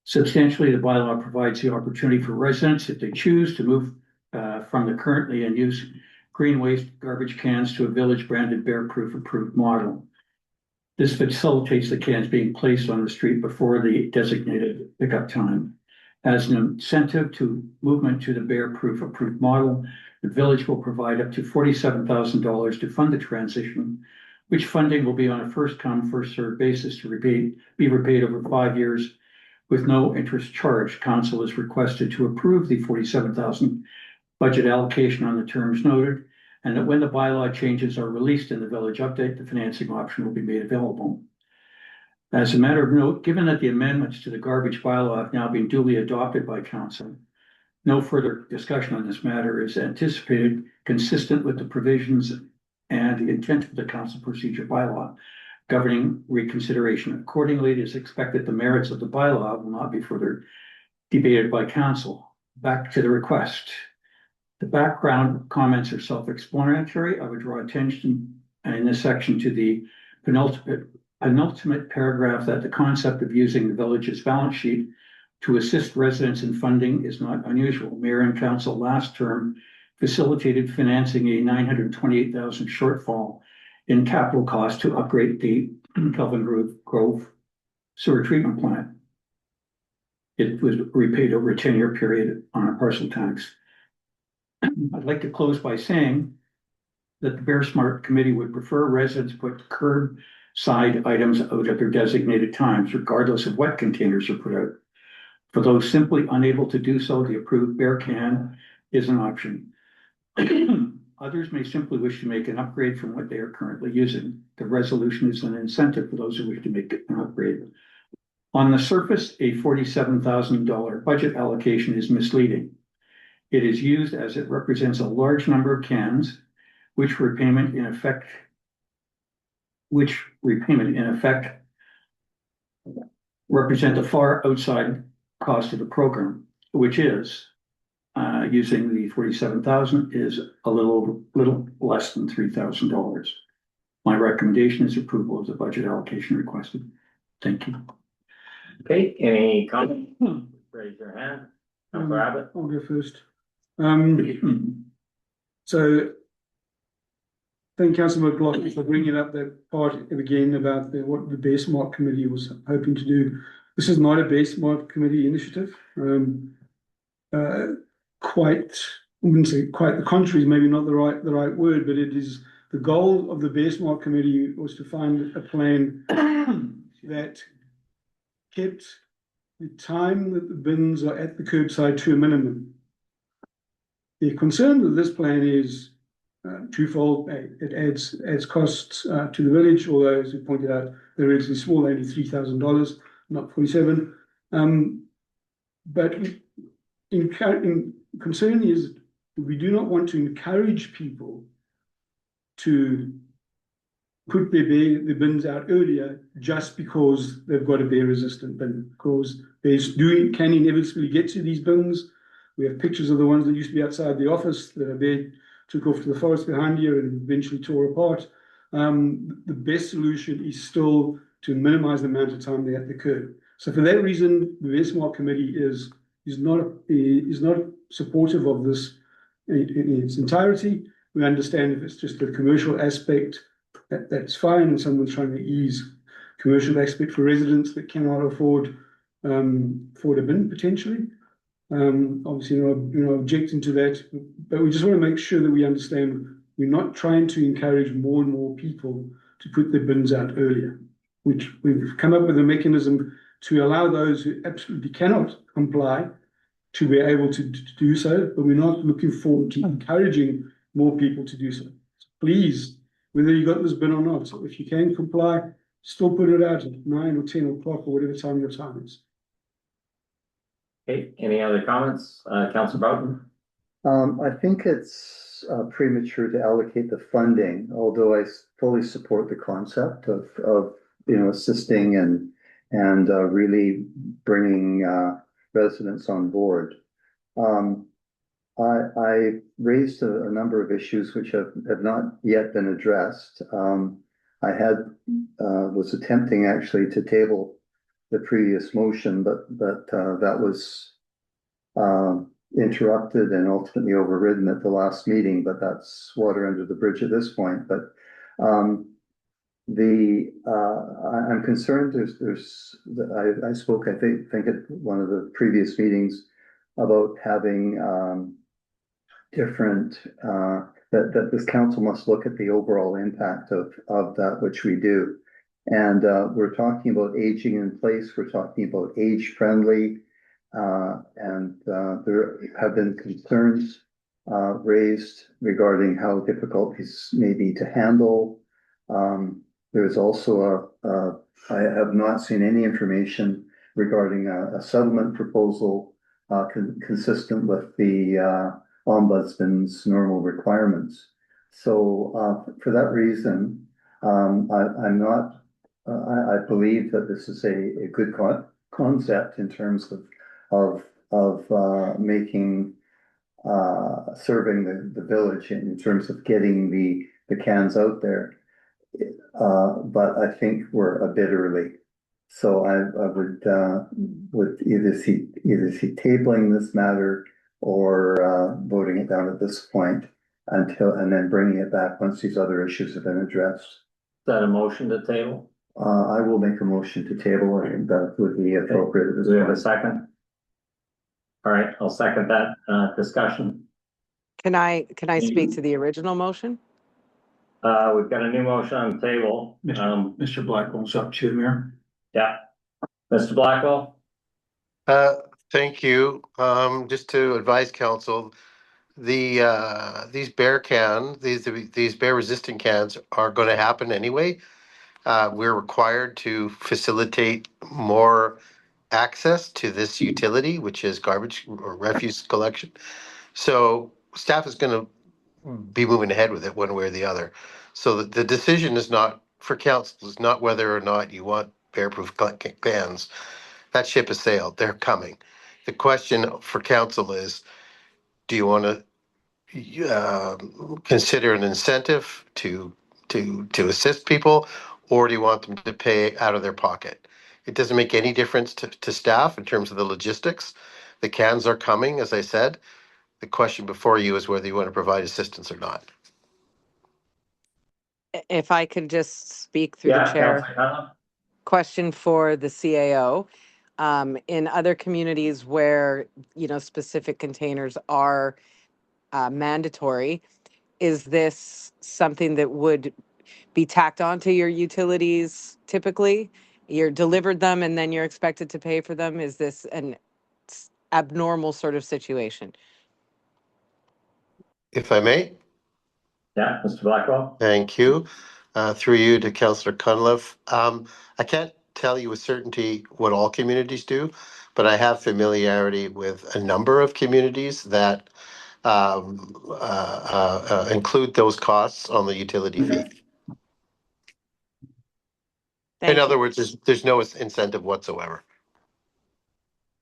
Substantially, the bylaw provides the opportunity for residents, if they choose, to move from the currently in use green waste garbage cans to a village branded bear-proof approved model. This facilitates the cans being placed on the street before the designated pickup time. As an incentive to movement to the bear-proof approved model, the village will provide up to $47,000 to fund the transition, which funding will be on a first-come, first-served basis to be repaid over 5 years with no interest charged. Council is requested to approve the $47,000 budget allocation on the terms noted, and that when the bylaw changes are released in the village update, the financing option will be made available. As a matter of note, given that the amendments to the garbage bylaw have now been duly adopted by council, no further discussion on this matter is anticipated, consistent with the provisions and the intent of the council procedure bylaw governing reconsideration. Accordingly, it is expected the merits of the bylaw will not be further debated by council. Back to the request. The background comments are self-explanatory. I would draw attention in this section to the penultimate paragraph that the concept of using the village's balance sheet to assist residents in funding is not unusual. Mayor and council last term facilitated financing a 928,000 shortfall in capital cost to upgrade the Kelvin Grove sewer treatment plant. It was repaid over a 10-year period on a parcel tax. I'd like to close by saying that the Bear Smart Committee would prefer residents put curbside items out at their designated times, regardless of what containers are put out. For those simply unable to do so, the approved Bear Can is an option. Others may simply wish to make an upgrade from what they are currently using. The resolution is an incentive for those who wish to make an upgrade. On the surface, a $47,000 budget allocation is misleading. It is used as it represents a large number of cans, which repayment in effect represent a far outside cost of the program, which is using the 47,000 is a little less than $3,000. My recommendation is approval of the budget allocation requested. Thank you. Okay, any comments? Raise your hand. Councilor Abbott. I'll go first. So thank Councillor McLaughlin for bringing up that part again about what the Bear Smart Committee was hoping to do. This is not a Bear Smart Committee initiative. I wouldn't say quite the contrary is maybe not the right word, but it is the goal of the Bear Smart Committee was to find a plan that kept the time that the bins are at the curbside to a minimum. The concern with this plan is twofold. It adds costs to the village, although as we pointed out, they're relatively small, only $3,000, not 47. But concern is we do not want to encourage people to put their bins out earlier just because they've got a bear resistant bin, because bears can inevitably get to these bins. We have pictures of the ones that used to be outside the office that a bear took off to the forest behind here and eventually tore apart. The best solution is still to minimize the amount of time they're at the curb. So for that reason, the Bear Smart Committee is not supportive of this in its entirety. We understand if it's just a commercial aspect, that's fine, and someone's trying to ease commercial aspect for residents that cannot afford a bin potentially. Obviously, you're objecting to that, but we just want to make sure that we understand we're not trying to encourage more and more people to put their bins out earlier, which we've come up with a mechanism to allow those who absolutely cannot comply to be able to do so, but we're not looking forward to encouraging more people to do so. Please, whether you got this bin or not, if you can comply, still put it out at 9 or 10 o'clock or whatever time your time is. Okay, any other comments? Councilor Broughton? I think it's premature to allocate the funding, although I fully support the concept of assisting and really bringing residents on board. I raised a number of issues which have not yet been addressed. I was attempting actually to table the previous motion, but that was interrupted and ultimately overridden at the last meeting, but that's water under the bridge at this point. But I'm concerned I spoke, I think at one of the previous meetings about having different, that this council must look at the overall impact of that which we do. And we're talking about aging in place, we're talking about age friendly, and there have been concerns raised regarding how difficult these may be to handle. There's also I have not seen any information regarding a settlement proposal consistent with the Ombudsman's normal requirements. So for that reason, I believe that this is a good concept in terms of making serving the village in terms of getting the cans out there. But I think we're a bit early. So I would either see tabling this matter or voting it down at this point and then bringing it back once these other issues have been addressed. Is that a motion to table? I will make a motion to table. I think that would be appropriate at this Do we have a point. second? All right, I'll second that, discussion. Can I speak to the original motion? We've got a new motion on the table. Mr. Blackwell's up too, Mayor. Yeah. Mr. Blackwell? Thank you. Just to advise council, these these bear resistant cans are going to happen anyway. We're required to facilitate more access to this utility, which is garbage or refuse collection. So staff is going to be moving ahead with it one way or the other. So the decision is not for council, is not whether or not you want bear-proof cans. That ship has sailed. They're coming. The question for council is, do you want to consider an incentive to assist people, or do you want them to pay out of their pocket? It doesn't make any difference to staff in terms of the logistics. The cans are coming, as I said. The question before you is whether you want to provide assistance or not. If I could just speak through the Yeah, chair. Councilor Conlon? Question for the CAO. In other communities where, specific containers are mandatory, is this something that would be tacked onto your utilities typically? You're delivered them and then you're expected to pay for them? Is this an abnormal sort of situation? If I may, Yeah, Mr. Blackwell? thank you. Through you to Councillor Cunliffe. I can't tell you with certainty what all communities do, but I have familiarity with a number of communities that include those costs on the utility fee. Thank In you. other words, there's no incentive whatsoever.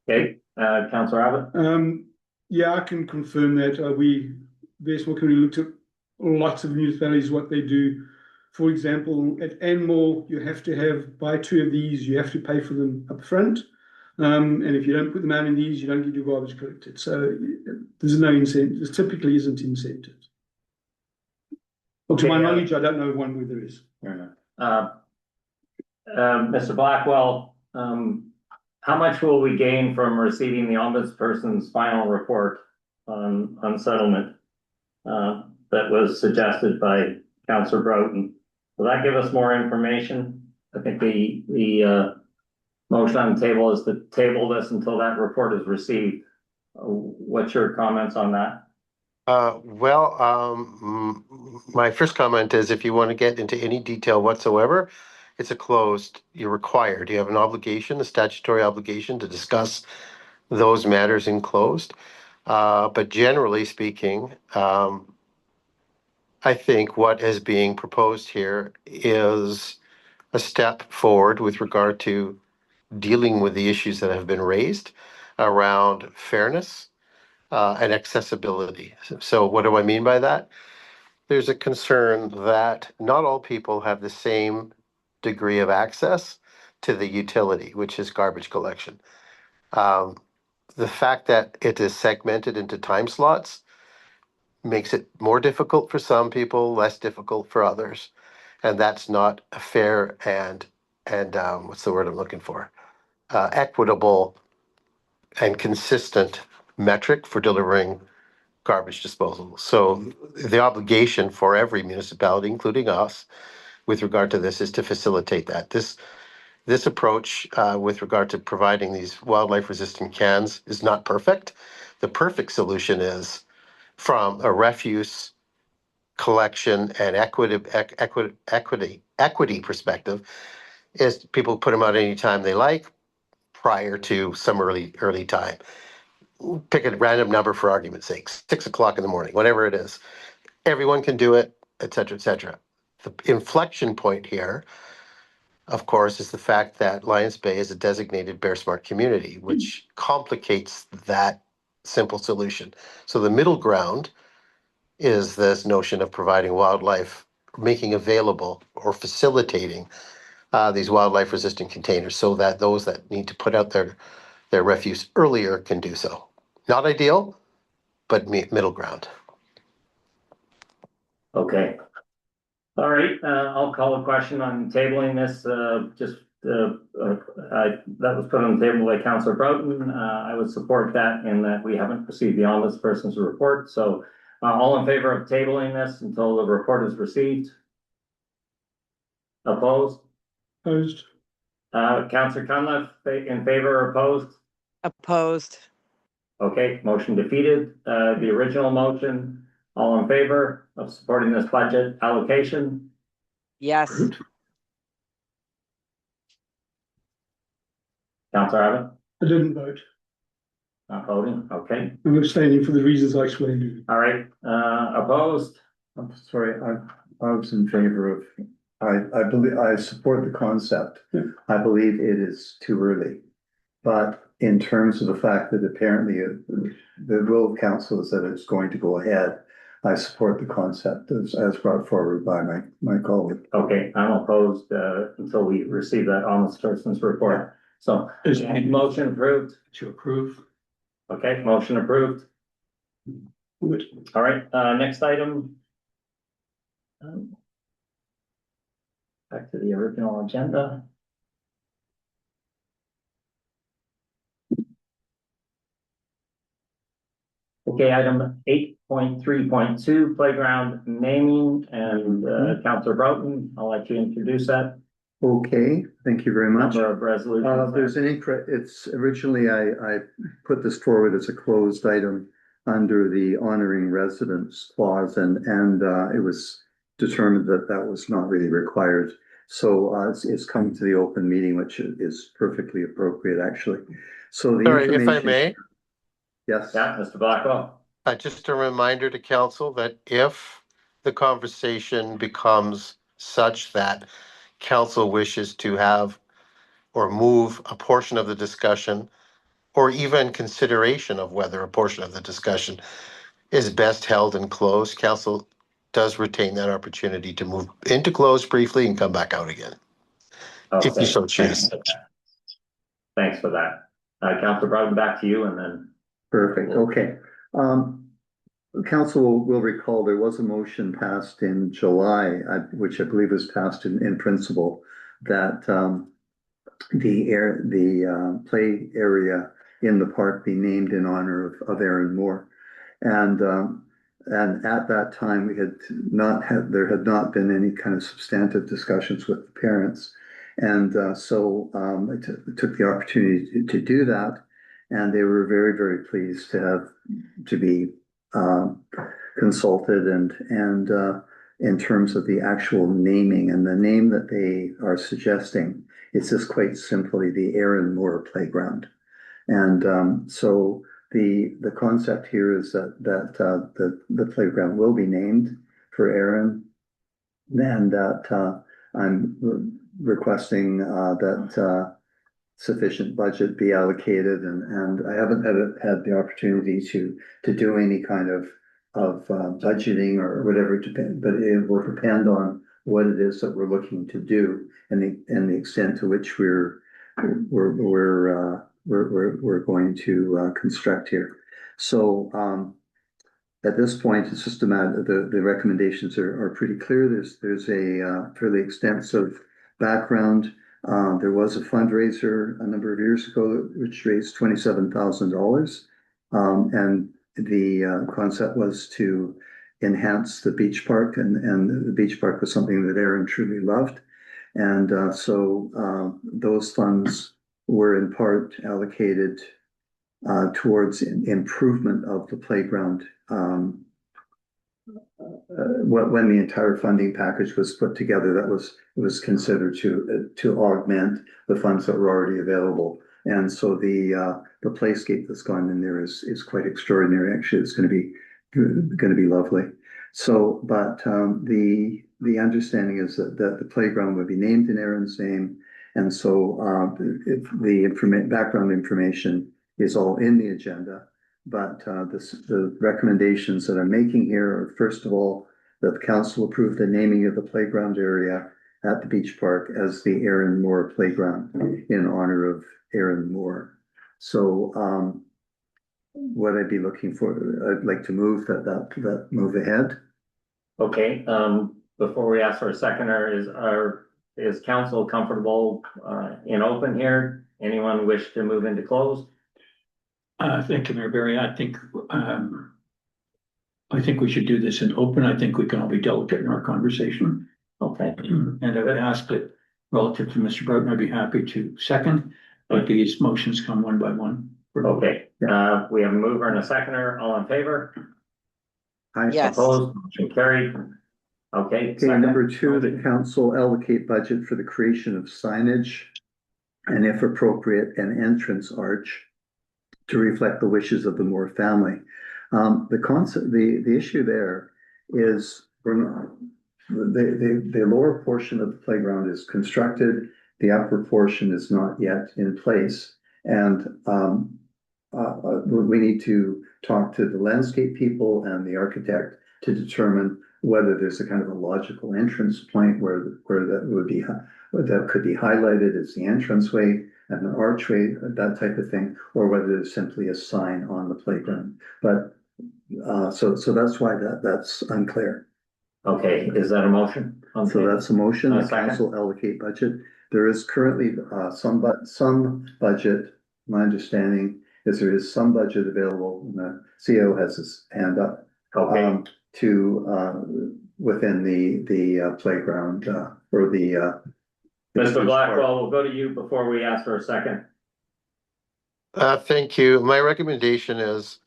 Okay, Councillor Abbott? Yeah, I can confirm that. Baseball Committee looked at lots of municipalities, what they do. For example, at Anmore, you have to buy 2 of these, you have to pay for them up front. And if you don't put them out in these, you don't get your garbage collected. So there's no incentive. There typically isn't incentive. Well, to my knowledge, I don't know of one where there is. Fair enough. Mr. Blackwell, how much will we gain from receiving the ombudsperson's final report on settlement that was suggested by Councillor Broughton? Will that give us more information? I think the motion on the table is to table this until that report is received. What's your comments on that? My first comment is if you want to get into any detail whatsoever, you're required. You have an obligation, a statutory obligation to discuss those matters in closed. But generally speaking, I think what is being proposed here is a step forward with regard to dealing with the issues that have been raised around fairness and accessibility. So what do I mean by that? There's a concern that not all people have the same degree of access to the utility, which is garbage collection. The fact that it is segmented into time slots makes it more difficult for some people, less difficult for others. And that's not a fair and what's the word I'm looking for? Equitable and consistent metric for delivering garbage disposal. So the obligation for every municipality, including us, with regard to this, is to facilitate that. This approach, with regard to providing these wildlife-resistant cans, is not perfect. The perfect solution is from a refuse collection and equity perspective, is people put them out anytime they like, prior to some early time. Pick a random number for argument's sake, 6 o'clock in the morning, whatever it is. Everyone can do it, et cetera, et cetera. The inflection point here, of course, is the fact that Lions Bay is a designated Bear Smart community, which complicates that simple solution. So the middle ground is this notion of providing wildlife, making available or facilitating these wildlife resistant containers so that those that need to put out their refuse earlier can do so. Not ideal, but middle ground. Okay. All right, I'll call a question on tabling this, that was put on the table by Councillor Broughton. I would support that in that we haven't received the ombudsperson's report, so all in favor of tabling this until the report is received? Opposed? Opposed? Councillor Cunliffe, in favor or opposed? Opposed? Okay, motion defeated. The original motion, all in favor of supporting this budget allocation? Yes. Approved. Councillor Abbott, I didn't vote. not voting, okay. I'm abstaining for the reasons I explained. All right, opposed? I'm sorry, I was in favor of, I believe, I support the concept. Yeah. I believe it is too early. But in terms of the fact that apparently the will of council is that it's going to go ahead, I support the concept as brought forward by my colleague. Okay, I'm opposed, until we receive that ombudsperson's report. So, Is any motion approved? to approve? Okay, motion approved. Good. All right, next item. Back to the original agenda. Okay, item 8.3.2, playground naming, and Councillor Broughton, I'll let you introduce that. Okay, thank you very much. Number of resolutions. There's an it's originally I put this forward as a closed item under the honoring residents clause, and it was determined that that was not really required. So it's come to the open meeting, which is perfectly appropriate, actually. So the Sorry, if I information- may, Yes. Yeah, Mr. Blackwell. just a reminder to council that if the conversation becomes such that council wishes to have or move a portion of the discussion, or even consideration of whether a portion of the discussion is best held in closed, council does retain that opportunity to move into closed briefly and come back out again, if you so choose. Thanks for that. Councillor Broughton, back to you, and then. Perfect, okay. Council will recall there was a motion passed in July, which I believe was passed in principle, that the play area in the park be named in honor of Aaron Moore. And at that time, there had not been any kind of substantive discussions with the parents. And so I took the opportunity to do that. And they were very, very pleased to be consulted and in terms of the actual naming, and the name that they are suggesting, it's just quite simply the Aaron Moore Playground. And so the concept here is that the playground will be named for Aaron, and that I'm requesting that sufficient budget be allocated, and I haven't had the opportunity to do any kind of budgeting or whatever, but it will depend on what it is that we're looking to do and the extent to which we're going to construct here. So at this point, it's just a matter, the recommendations are pretty clear. There's a fairly extensive background. There was a fundraiser a number of years ago which raised $27,000, and the concept was to enhance the beach park, and the beach park was something that Aaron truly loved. And so those funds were in part allocated towards improvement of the playground when the entire funding package was put together. That was considered to augment the funds that were already available. And so the playscape that's gone in there is quite extraordinary. Actually, it's going to be lovely. So, but the understanding is that the playground would be named in Aaron's name, and so the background information is all in the agenda. But the recommendations that I'm making here are, first of all, that the council approve the naming of the playground area at the beach park as the Aaron Moore Playground in honor of Aaron Moore. So, what I'd be looking for, I'd like to move that move ahead. Okay, before we ask for a seconder, is council comfortable, in open here? Anyone wish to move into closed? Thank you, Mayor Barry. I think we should do this in open. I think we can all be delicate in our conversation. Okay, And I would ask that relative to Mr. Broughton, I'd be happy to second, but these motions come one by one. okay, we have a mover and a seconder, all in favor? Yes. Opposed, motion carried. Okay. Okay, number two, the council allocate budget for the creation of signage and if appropriate, an entrance arch to reflect the wishes of the Moore family. The issue there is the lower portion of the playground is constructed, the upper portion is not yet in place. And we need to talk to the landscape people and the architect to determine whether there's a kind of a logical entrance point where that would be, that could be highlighted as the entranceway and an archway, that type of thing, or whether there's simply a sign on the playground. But so that's why that's unclear. Okay, is that a motion? So that's a motion, the second. council allocate budget. There is currently some budget, my understanding is there is some budget available, and the CEO has his hand up. Okay, To within the playground or the Mr. Blackwell, we'll go to you before we ask for a second. Thank you. My recommendation is,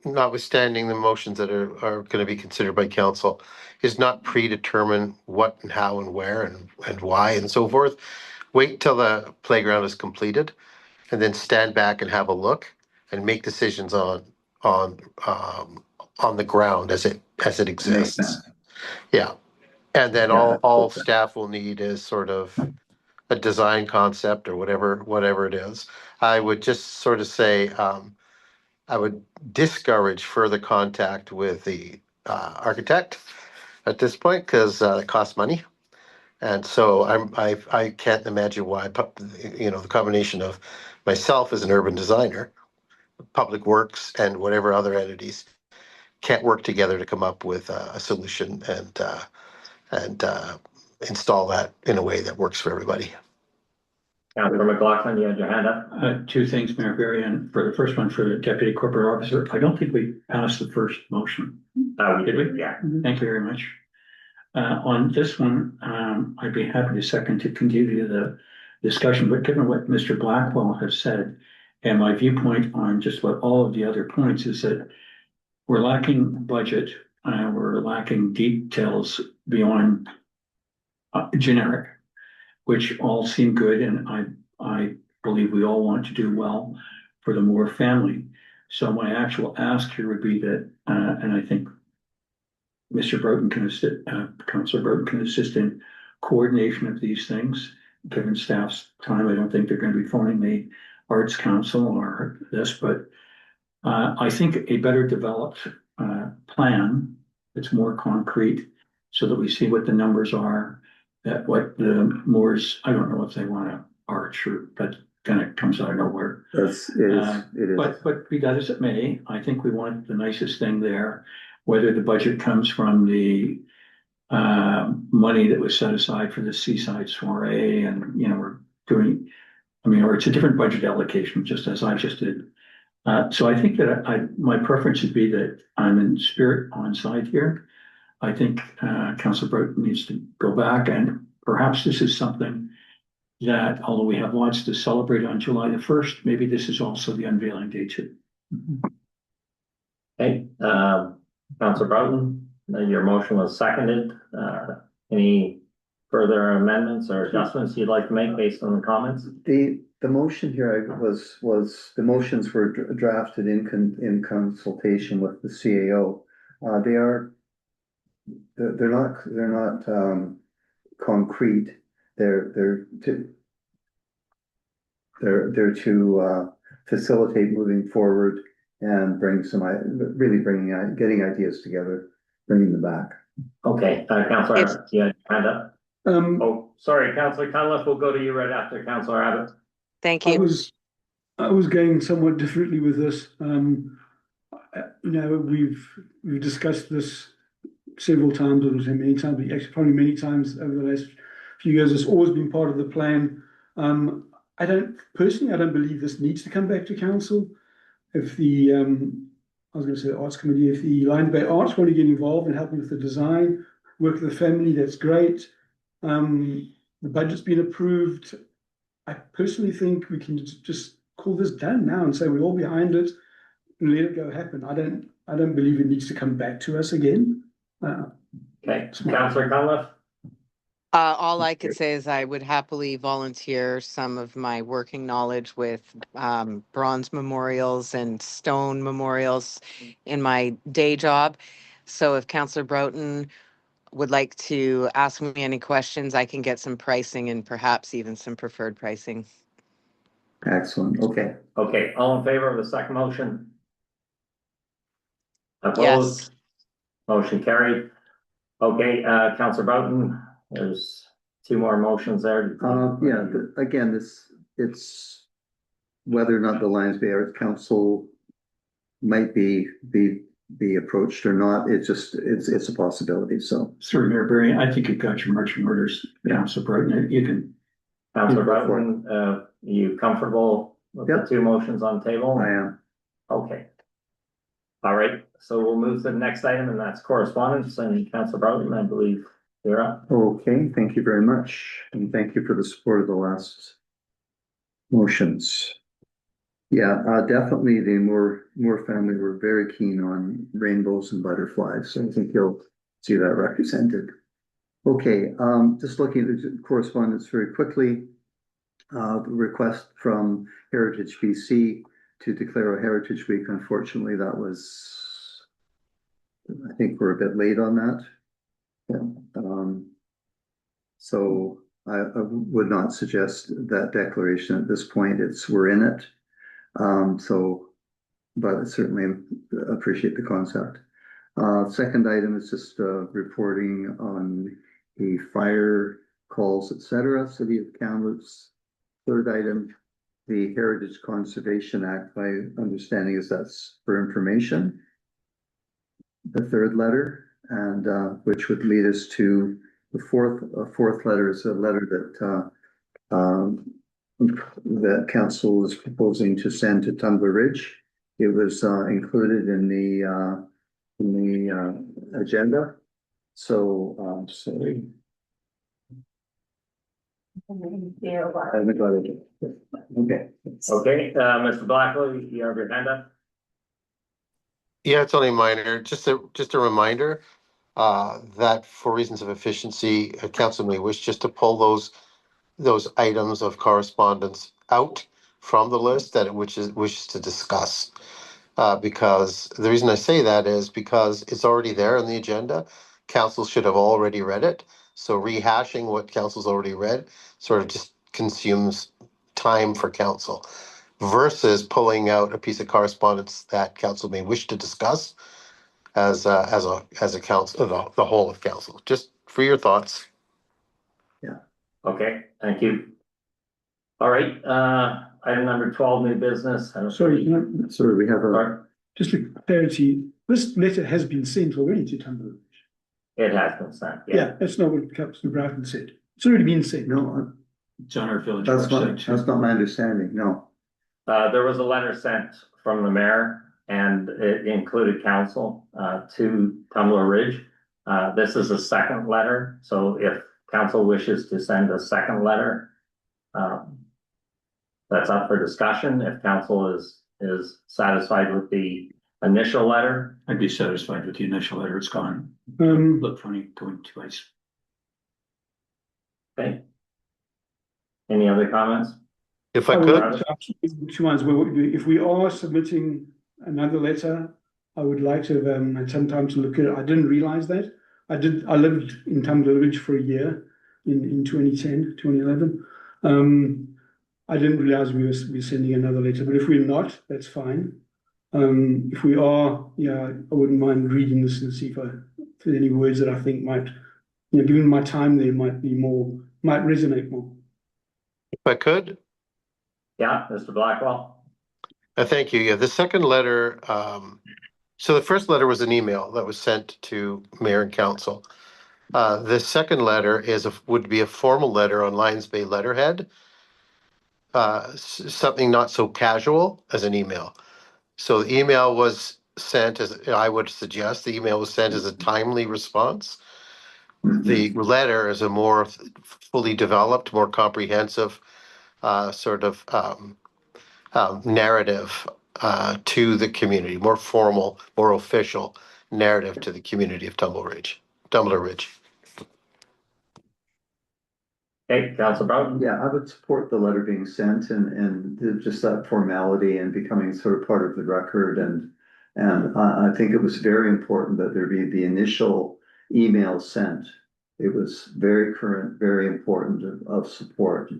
notwithstanding the motions that are going to be considered by council, is not predetermine what and how and where and why and so forth. Wait till the playground is completed and then stand back and have a look and make decisions on the ground as it exists. Yeah. And then all staff will need is sort of a design concept or whatever it is. I would just sort of say, I would discourage further contact with the architect at this point because it costs money. And so I can't imagine why, the combination of myself as an urban designer, public works and whatever other entities can't work together to come up with a solution and install that in a way that works for everybody. Councilor McLaughlin, you had your hand up? Two things, Mayor Barry, and for the first one, for the deputy corporate officer, I don't think we passed the first motion. We did, yeah. Thank you very much. On this one, I'd be happy to second to continue the discussion, but given what Mr. Blackwell has said, and my viewpoint on just what all of the other points is that we're lacking budget, we're lacking details beyond generic, which all seem good, and I believe we all want to do well for the Moore family. So my actual ask here would be that, and I think Mr. Broughton can assist, Councilor Broughton can assist in coordination of these things. Given staff's time, I don't think they're going to be phoning the Arts Council or this, but I think a better developed plan that's more concrete so that we see what the numbers are, that what the Moores, I don't know if they want to arch or that kind of comes out of nowhere. It is. But be that as it may, I think we want the nicest thing there, whether the budget comes from the money that was set aside for the Seaside Soiree and, we're doing, or it's a different budget allocation, just as I just did. So I think that my preference would be that I'm in spirit on side here. I think Councilor Broughton needs to go back, and perhaps this is something that, although we have lots to celebrate on July the 1st, maybe this is also the unveiling day too. Okay, Councilor Broughton, your motion was seconded. Any further amendments or adjustments you'd like to make based on the comments? The motion here was the motions were drafted in consultation with the CAO. They're not concrete. They're to facilitate moving forward and getting ideas together, bringing them back. Okay, Councilor, you had your hand up? Oh, sorry, Councillor Cunliffe, we'll go to you right after Councillor Abbott. Thank I you. was going somewhat differently with this. We've discussed this several times, or many times, but actually probably many times over the last few years. It's always been part of the plan. I don't believe this needs to come back to council. If the I was going to say the arts committee, if the Lions Bay Arts want to get involved and help with the design, work with the family, that's great. The budget's been approved. I personally think we can just call this done now and say we're all behind it and let it go happen. I don't believe it needs to come back to us again. Okay, Councillor Cunliffe? All I could say is I would happily volunteer some of my working knowledge with bronze memorials and stone memorials in my day job. So if Councillor Broughton would like to ask me any questions, I can get some pricing and perhaps even some preferred pricing. Excellent, okay. Okay, all in favor of the second motion? Yes. Opposed? Motion carried. Okay, Councillor Broughton, there's two more motions there. Again, it's whether or not the Lions Bay Arts Council might be approached or not. It's a possibility. So, Sir Mayor Barry, I think you've got your marching orders. Yeah, so Broughton, you can. Councillor Broughton, you comfortable with the two motions on the table? I am. Okay. All right, so we'll move to the next item, and that's correspondence. And Councillor Broughton, I believe you're up. Okay, thank you very much, and thank you for the support of the last motions. Yeah, definitely the Moore family were very keen on rainbows and butterflies, so I think you'll see that represented. Okay, just looking at the correspondence very quickly. The request from Heritage BC to declare a Heritage Week. Unfortunately, that was, I think we're a bit late on that. Yeah. So I would not suggest that declaration at this point. We're in it. But I certainly appreciate the concept. Second item is just reporting on the fire calls, etc. City of Kamloops. Third item, the Heritage Conservation Act. My understanding is that's for information. The third letter, and which would lead us to the fourth letter is a letter that council is proposing to send to Tumbler Ridge. It was included in the agenda. So sorry. I haven't got it. Okay. Okay, Mr. Blackwell, you have your hand up. Yeah, it's only minor. Just a reminder that for reasons of efficiency, council may wish just to pull those items of correspondence out from the list that it wishes to discuss. Because the reason I say that is because it's already there on the agenda. Council should have already read it. So rehashing what council's already read sort of just consumes time for council versus pulling out a piece of correspondence that council may wish to discuss as a council, the whole of council. Just for your thoughts. Okay, thank you. All right, item number 12, new business. Sorry, We have a. just for clarity, this letter has been sent already to Tumbler Ridge. It has been sent. Yeah, that's not what Councillor Broughton said. It's already been sent. No, It's on our village that's website. not my understanding. No. There was a letter sent from the mayor, and it included council to Tumbler Ridge. This is a second letter, so if council wishes to send a second letter, that's up for discussion. If council is satisfied with the initial letter, I'd be satisfied with the initial letter. It's gone. Look funny going twice. okay. Any other comments? If I would could, like to ask you 2 months, if we are submitting another letter, I would like to have had some time to look at it. I didn't realize that. I lived in Tumbler Ridge for a year in 2010, 2011. I didn't realize we were sending another letter, but if we're not, that's fine. If we are, yeah, I wouldn't mind reading this and see if there's any words that I think might you know, given my time there, might resonate more. If I could, Yeah, Mr. Blackwell? thank you. Yeah, the second letter, so the first letter was an email that was sent to mayor and council. The second letter would be a formal letter on Lions Bay letterhead. Something not so casual as an email. So the email was sent I would suggest, the email was sent as a timely response. The letter is a more fully developed, more comprehensive sort of narrative to the community, more formal, more official narrative to the community of Tumbler Ridge. Okay, Council Broughton? Yeah, I would support the letter being sent and just that formality and becoming sort of part of the record and I think it was very important that there be the initial email sent. It was very current, very important of support.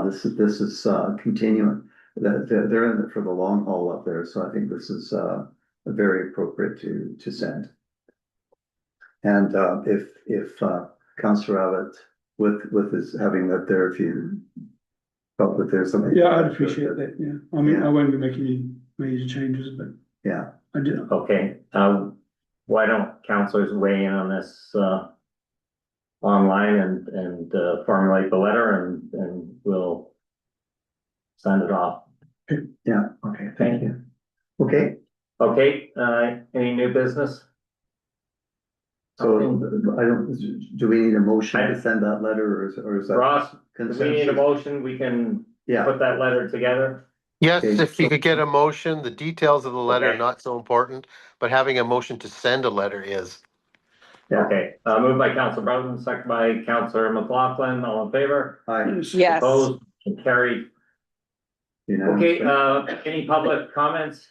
This is continuing, that they're in it for the long haul up there, so I think this is very appropriate to send. And if Councillor Abbott with his having that there, if you felt that there's something. Yeah, I'd appreciate that, yeah. I mean, Yeah. I won't be making any major changes, but Yeah, I do. Okay, why don't councilors weigh in on this, online and formulate the letter and we'll send it off. yeah, okay, thank you. Okay, Okay, any new business? so do we need a motion to send that letter or is that? Ross, do we need a consensus? motion? We can Yeah, put that letter together. Yes, Okay, if you could get a motion, the details of the letter are Okay. not so important, but having a motion to send a letter is. yeah, Okay, moved by Council Broughton, second by Councilor McLaughlin, all in favor? I. Yes. Opposed, and carried. Okay, any public comments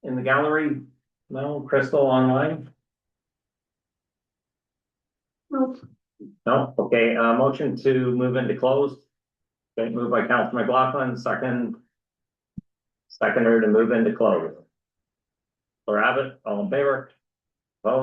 in the gallery? No, Crystal online? Nope. No, okay, motion to move into closed. Okay, moved by Councilor McLaughlin, seconder to move into closed. For Abbott, all in favor?